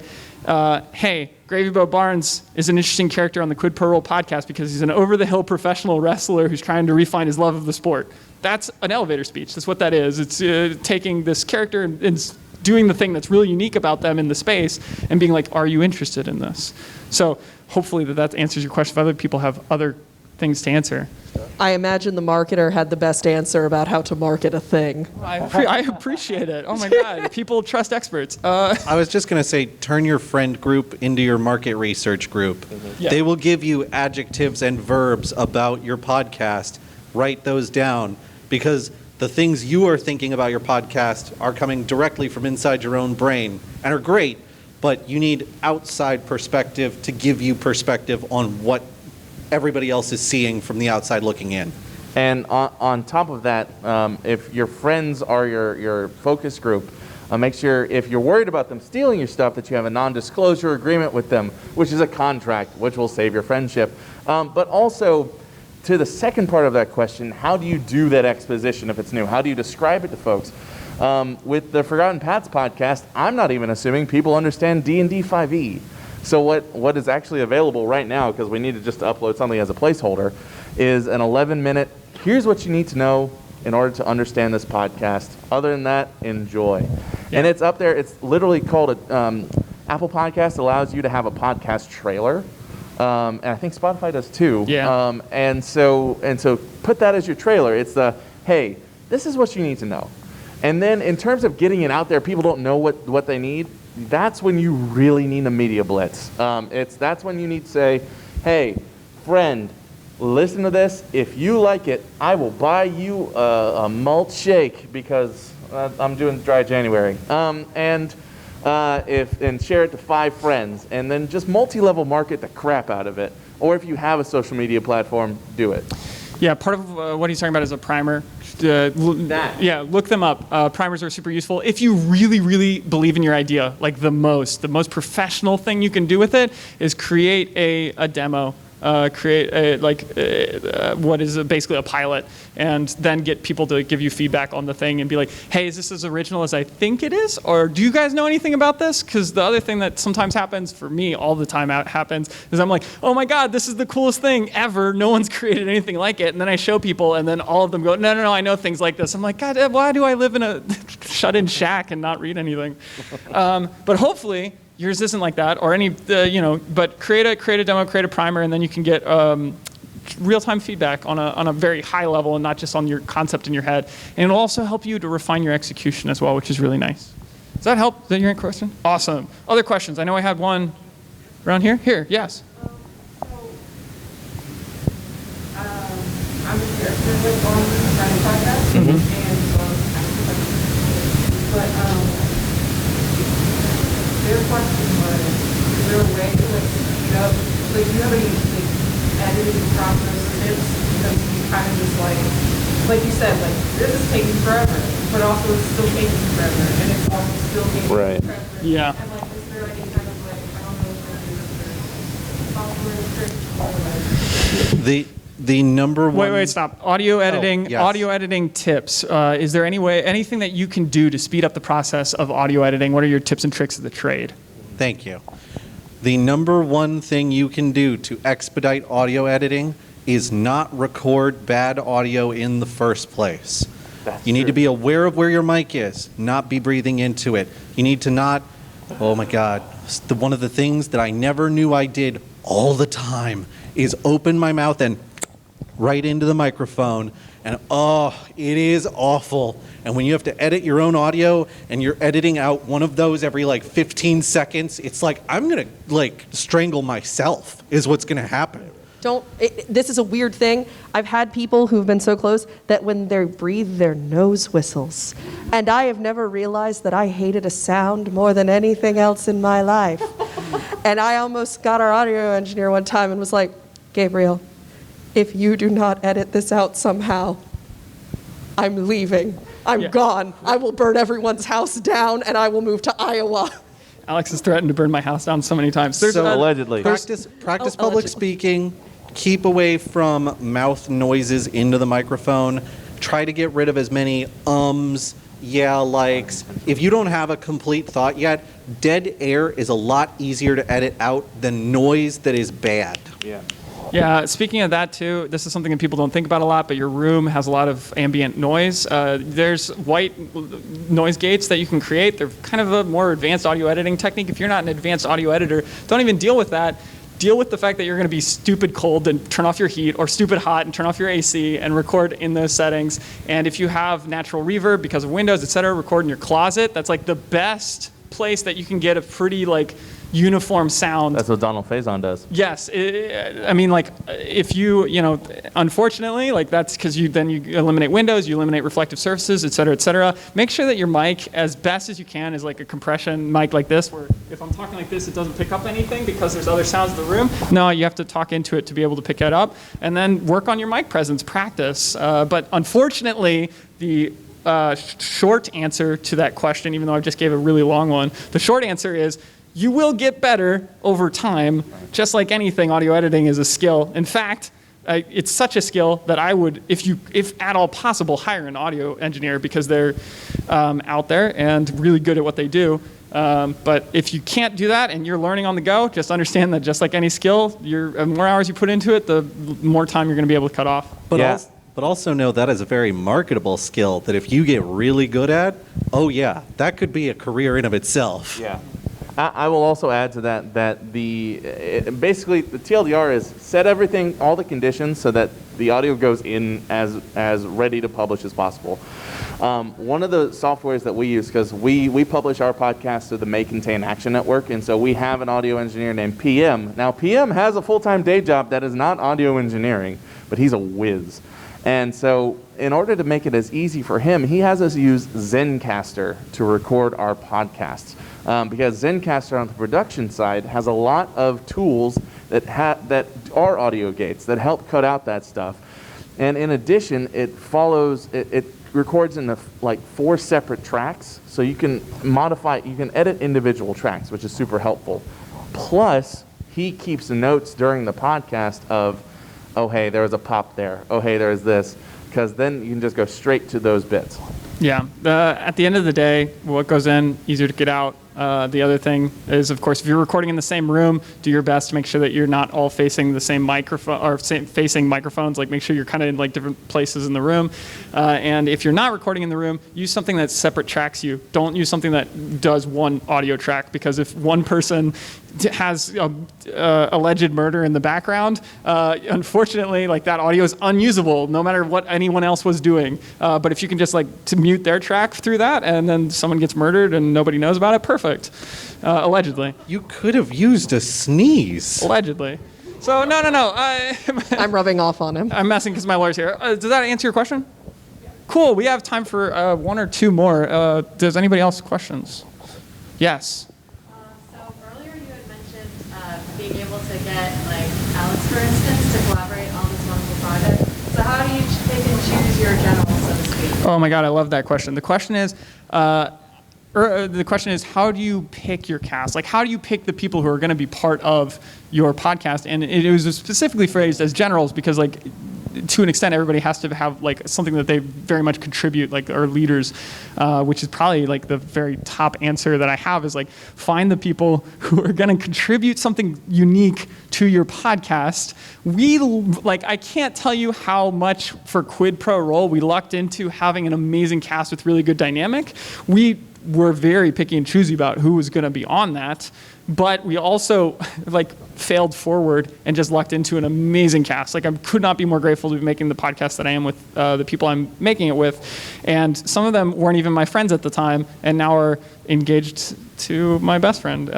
hey, Gravy Boat Barnes is an interesting character on the Quid Pro Roll podcast because he's an over-the-hill professional wrestler who's trying to refine his love of the sport. That's an elevator speech. That's what that is. It's taking this character and doing the thing that's really unique about them in the space and being like, are you interested in this? So hopefully that answers your question. If other people have other things to answer. I imagine the marketer had the best answer about how to market a thing. I appreciate it. Oh my God, people trust experts. I was just going to say, turn your friend group into your market research group. Yeah. They will give you adjectives and verbs about your podcast. Write those down, because the things you are thinking about your podcast are coming directly from inside your own brain and are great, but you need outside perspective to give you perspective on what everybody else is seeing from the outside looking in. And on top of that, if your friends are your focus group, make sure if you're worried about them stealing your stuff that you have a non-disclosure agreement with them, which is a contract, which will save your friendship. But also, to the second part of that question, how do you do that exposition if it's new? How do you describe it to folks? With the Forgotten Paths podcast, I'm not even assuming people understand D&D 5e. So what is actually available right now, because we need to just upload something as a placeholder, is an 11-minute, here's what you need to know in order to understand this podcast. Other than that, enjoy. Yeah. And it's up there. It's literally called Apple Podcast allows you to have a podcast trailer. And I think Spotify does too. Yeah. And so put that as your trailer. It's hey, this is what you need to know. And then in terms of getting it out there, people don't know what they need. That's when you really need a media blitz. That's when you need to say, hey, friend, listen to this. If you like it, I will buy you a malt shake because I'm doing dry January. And share it to 5 friends, and then just multi-level market the crap out of it. Or if you have a social media platform, do it. Yeah, part of what he's talking about is a primer. Yeah, look them up. Primers are super useful. If you really, really believe in your idea, like the most professional thing you can do with it is create a demo. Create what is basically a pilot, and then get people to give you feedback on the thing and be like, hey, is this as original as I think it is? Or do you guys know anything about this? Because the other thing that sometimes happens, for me all the time happens, is I'm like, oh my God, this is the coolest thing ever. No one's created anything like it. And then I show people, and then all of them go, no, I know things like this. I'm like, God, why do I live in a shut-in shack and not read anything? But hopefully, yours isn't like that, or any, but create a demo, create a primer, and then you can get real-time feedback on a very high level and not just on your concept in your head. And it'll also help you to refine your execution as well, which is really nice. Does that help? Is that your question? Awesome. Other questions? I know I had one around here. Here, yes. I'm with on the Untitled podcast, and but their question was, is there a way to speed up? Like, do you have any editing process tips? Because you kind of just like you said, like this is taking forever, but also it's still taking forever, and it's also still taking forever. Yeah. And is there any kind of I don't know if there's software trick or The number one. Wait, stop. Audio editing. Yes. Audio editing tips. Is there anything that you can do to speed up the process of audio editing? What are your tips and tricks of the trade? Thank you. The number one thing you can do to expedite audio editing is not record bad audio in the first place. You need to be aware of where your mic is, not be breathing into it. You need to not, oh my God, one of the things that I never knew I did all the time is open my mouth and right into the microphone, and it is awful. And when you have to edit your own audio and you're editing out one of those every 15 seconds, it's like I'm gonna strangle myself is what's gonna happen. This is a weird thing. I've had people who've been so close that when they breathe, their nose whistles. And I have never realized that I hated a sound more than anything else in my life. And I almost got our audio engineer one time and was like, Gabriel, if you do not edit this out somehow, I'm leaving. I'm gone. I will burn everyone's house down and I will move to Iowa. Alex has threatened to burn my house down so many times. Allegedly. Practice public allegedly. speaking. Keep away from mouth noises into the microphone. Try to get rid of as many ums, yeah, likes. If you don't have a complete thought yet, dead air is a lot easier to edit out than noise that is bad. Yeah, speaking of that too, this is something that people don't think about a lot, but your room has a lot of ambient noise. There's white noise gates that you can create. They're kind of a more advanced audio editing technique. If you're not an advanced audio editor, don't even deal with that. Deal with the fact that you're going to be stupid cold and turn off your heat, or stupid hot and turn off your AC and record in those settings. And if you have natural reverb because of Windows, etc., record in your closet. That's the best place that you can get a pretty uniform sound. That's what Donald Faison does. Yes, if you unfortunately, that's because you eliminate windows, you eliminate reflective surfaces, et cetera. Make sure that your mic, as best as you can, is like a compression mic like this, where if I'm talking like this, it doesn't pick up anything because there's other sounds in the room. No, you have to talk into it to be able to pick it up, and then work on your mic presence, practice. But unfortunately, the short answer to that question, even though I just gave a really long one, the short answer is, you will get better over time. Just like anything, audio editing is a skill. In fact, it's such a skill that I would, if at all possible, hire an audio engineer because they're out there and really good at what they do. But if you can't do that and you're learning on the go, just understand that just like any skill, the more hours you put into it, the more time you're going to be able to cut off. But also know that is a very marketable skill that if you get really good at, that could be a career in of itself. Yeah. I will also add to that basically the TLDR is set everything, all the conditions, so that the audio goes in as ready to publish as possible. One of the softwares that we use, because we publish our podcast through the May Contain Action Network, and so we have an audio engineer named PM. Now, PM has a full-time day job that is not audio engineering, but he's a whiz. And so in order to make it as easy for him, he has us use Zencastr to record our podcasts. Because Zencastr on the production side has a lot of tools that are audio gates that help cut out that stuff. And in addition, it records in 4 separate tracks, so you can edit individual tracks, which is super helpful. Plus, he keeps notes during the podcast of, oh hey, there was a pop there, oh hey, there's this, because then you can just go straight to those bits. Yeah. At the end of the day, what goes in, easier to get out. The other thing is, of course, if you're recording in the same room, do your best to make sure that you're not all facing the same microphone or facing microphones. Like, make sure you're kind of in like different places in the room. And if you're not recording in the room, use something that separate tracks you. Don't use something that does one audio track, because if one person has alleged murder in the background, unfortunately, like, that audio is unusable no matter what anyone else was doing. But if you can just like to mute their track through that, and then someone gets murdered and nobody knows about it, perfect. Allegedly. You could have used a sneeze. Allegedly. So no. I'm rubbing off on him. I'm messing because my lawyer's here. Does that answer your question? Cool. We have time for one or two more. Does anybody else have questions? Yes. So earlier you had mentioned being able to get, like, Alex, for instance, to collaborate on this wonderful project. So how do you pick and choose your generals, so to speak? Oh my God, I love that question. The question is, how do you pick your cast? Like, how do you pick the people who are going to be part of your podcast? And it was specifically phrased as generals because, like, to an extent, everybody has to have like something that they very much contribute, like our leaders, which is probably like the very top answer that I have is like, find the people who are going to contribute something unique to your podcast. I can't tell you how much for Quid Pro Roll we lucked into having an amazing cast with really good dynamic. We were very picky and choosy about who was going to be on that. But we also like failed forward and just lucked into an amazing cast. Like, I could not be more grateful to be making the podcast that I am with the people I'm making it with. And some of them weren't even my friends at the time, and now are engaged to my best friend,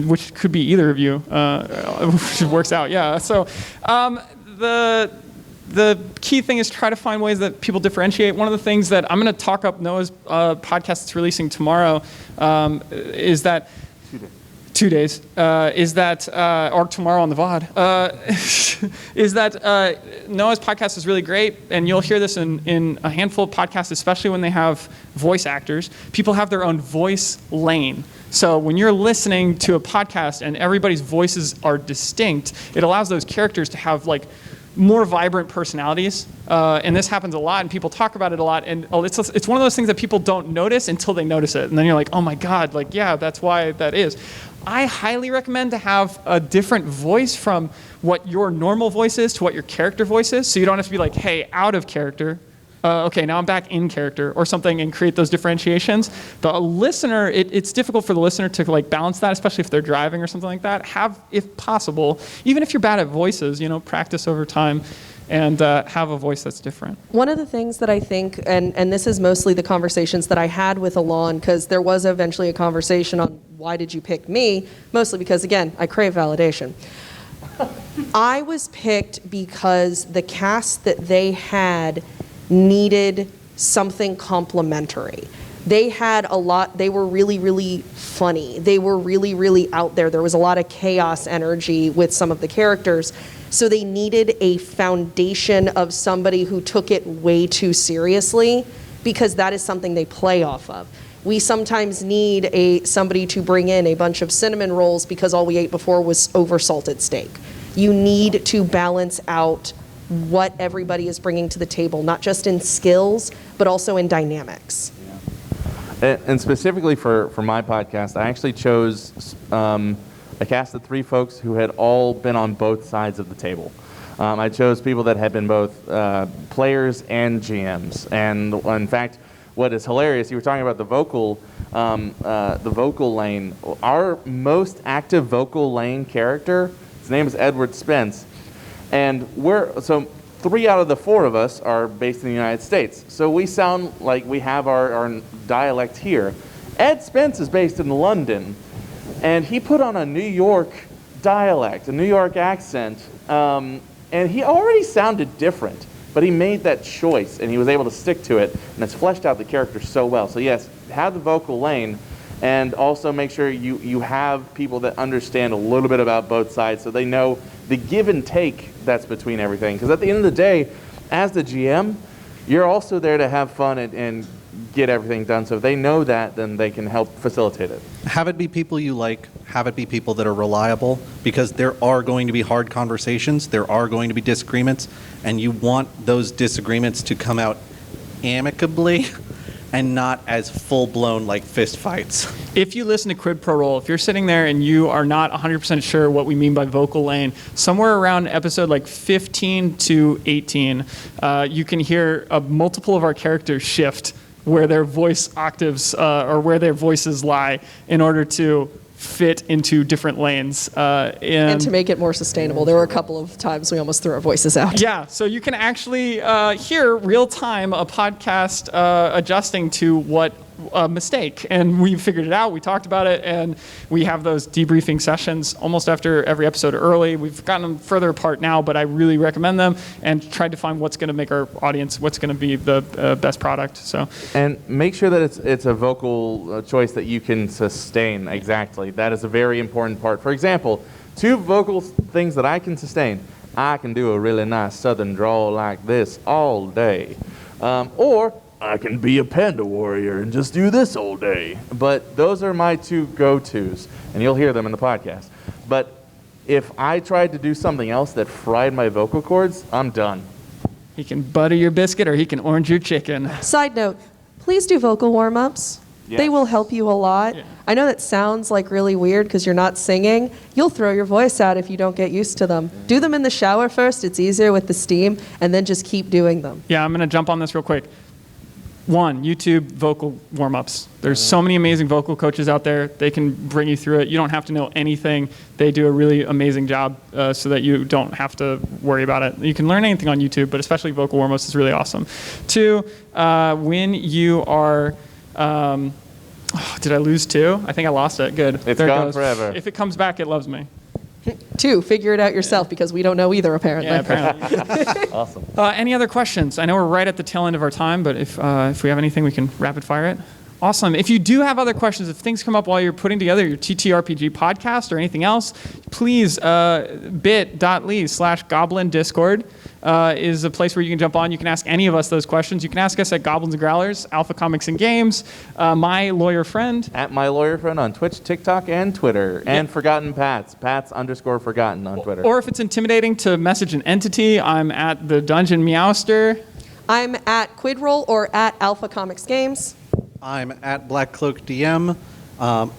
which could be either of you, which works out. Yeah. So the key thing is try to find ways that people differentiate. One of the things that I'm going to talk up Noah's podcast that's releasing tomorrow is that 2 days, or tomorrow on the VOD, is that Noah's podcast is really great, and you'll hear this in a handful of podcasts, especially when they have voice actors. People have their own voice lane. So when you're listening to a podcast and everybody's voices are distinct, it allows those characters to have like more vibrant personalities, and this happens a lot, and people talk about it a lot, and it's one of those things that people don't notice until they notice it, and then you're like, oh my God, like, yeah, that's why that is. I highly recommend to have a different voice from what your normal voice is to what your character voice is, so you don't have to be like, hey, out of character, okay, now I'm back in character or something, and create those differentiations. The listener, it's difficult for the listener to like balance that, especially if they're driving or something like that. Have, if possible, even if you're bad at voices, practice over time and have a voice that's different. One of the things that I think, and this is mostly the conversations that I had with Alon, because there was eventually a conversation on why did you pick me, mostly because, again, I crave validation. I was picked because the cast that they had needed something complementary. They had a lot, they were really, really funny. They were really, really out there. There was a lot of chaos energy with some of the characters. So they needed a foundation of somebody who took it way too seriously, because that is something they play off of. We sometimes need somebody to bring in a bunch of cinnamon rolls because all we ate before was over-salted steak. You need to balance out what everybody is bringing to the table, not just in skills, but also in dynamics. And specifically for my podcast, I actually chose a cast of 3 folks who had all been on both sides of the table. I chose people that had been both players and GMs. And in fact, what is hilarious, you were talking about the vocal lane. Our most active vocal lane character, his name is Edward Spence. And 3 out of the 4 of us are based in the United States. So we sound like we have our dialect here. Ed Spence is based in London, and he put on a New York dialect, a New York accent, and he already sounded different, but he made that choice, and he was able to stick to it, and it's fleshed out the character so well. So yes, have the vocal lane, and also make sure you have people that understand a little bit about both sides so they know the give and take that's between everything. Because at the end of the day, as the GM, you're also there to have fun and get everything done. So if they know that, then they can help facilitate it. Have it be people you like. Have it be people that are reliable, because there are going to be hard conversations. There are going to be disagreements, and you want those disagreements to come out amicably and not as full-blown like fist fights. If you listen to Quid Pro Roll, if you're sitting there and you are not 100% sure what we mean by vocal lane, somewhere around episode like 15 to 18, you can hear multiple of our characters shift where their voice octaves or where their voices lie in order to fit into different lanes. And to make it more sustainable, there were a couple of times we almost threw our voices out. Yeah, so you can actually hear real time a podcast adjusting to what a mistake. And we figured it out, we talked about it, and we have those debriefing sessions almost after every episode early. We've gotten them further apart now, but I really recommend them and tried to find what's going to make our audience, what's going to be the best product. So, And make sure that it's a vocal choice that you can sustain. Exactly. That is a very important part. For example, 2 vocal things that I can sustain. I can do a really nice southern drawl like this all day. Or I can be a panda warrior and just do this all day. But those are my 2 go-tos, and you'll hear them in the podcast. But if I tried to do something else that fried my vocal cords, I'm done. he can butter your biscuit or he can orange your chicken. Side note, please do vocal warm-ups. They Yes. will help you a lot. Yeah. I know that sounds like really weird because you're not singing. You'll throw your voice out if you don't get used to them. Do them in the shower first. It's easier with the steam, and then just keep doing them. Yeah, I'm going to jump on this real quick. 1, YouTube vocal warm-ups. There's so many amazing vocal coaches out there. They can bring you through it. You don't have to know anything. They do a really amazing job so that you don't have to worry about it. You can learn anything on YouTube, but especially vocal warm-ups is really awesome. 2, when you are... did I lose 2? I think I lost it. Good. It's There it gone goes. forever. If it comes back, it loves me. 2, figure it out yourself because we don't know either, apparently. Yeah, apparently. Awesome. Any other questions? I know we're right at the tail end of our time, but if we have anything, we can rapid fire it. Awesome. If you do have other questions, if things come up while you're putting together your TTRPG podcast or anything else, please bit.ly/Goblin Discord is a place where you can jump on. You can ask any of us those questions. You can ask us at Goblins and Growlers, Alpha Comics and Games, my lawyer friend. At my lawyer friend on Twitch, TikTok, and Twitter. And Forgotten Pats. Pats_Forgotten on Twitter. Or if it's intimidating to message an entity, I'm at the Dungeon Meowster. I'm at Quidroll or at Alpha Comics Games. I'm at Black Cloak DM,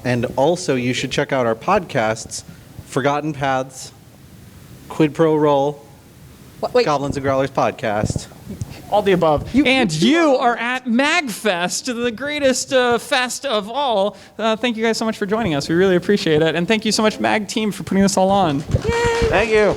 and also you should check out our podcasts, Forgotten Paths, Quid Pro Roll, Wait, Goblins and Growlers podcast. All the above. And you are at MAGFest, the greatest fest of all. Thank you guys so much for joining us. We really appreciate it. And thank you so much, MAG team, for putting this all on. yay! Thank you.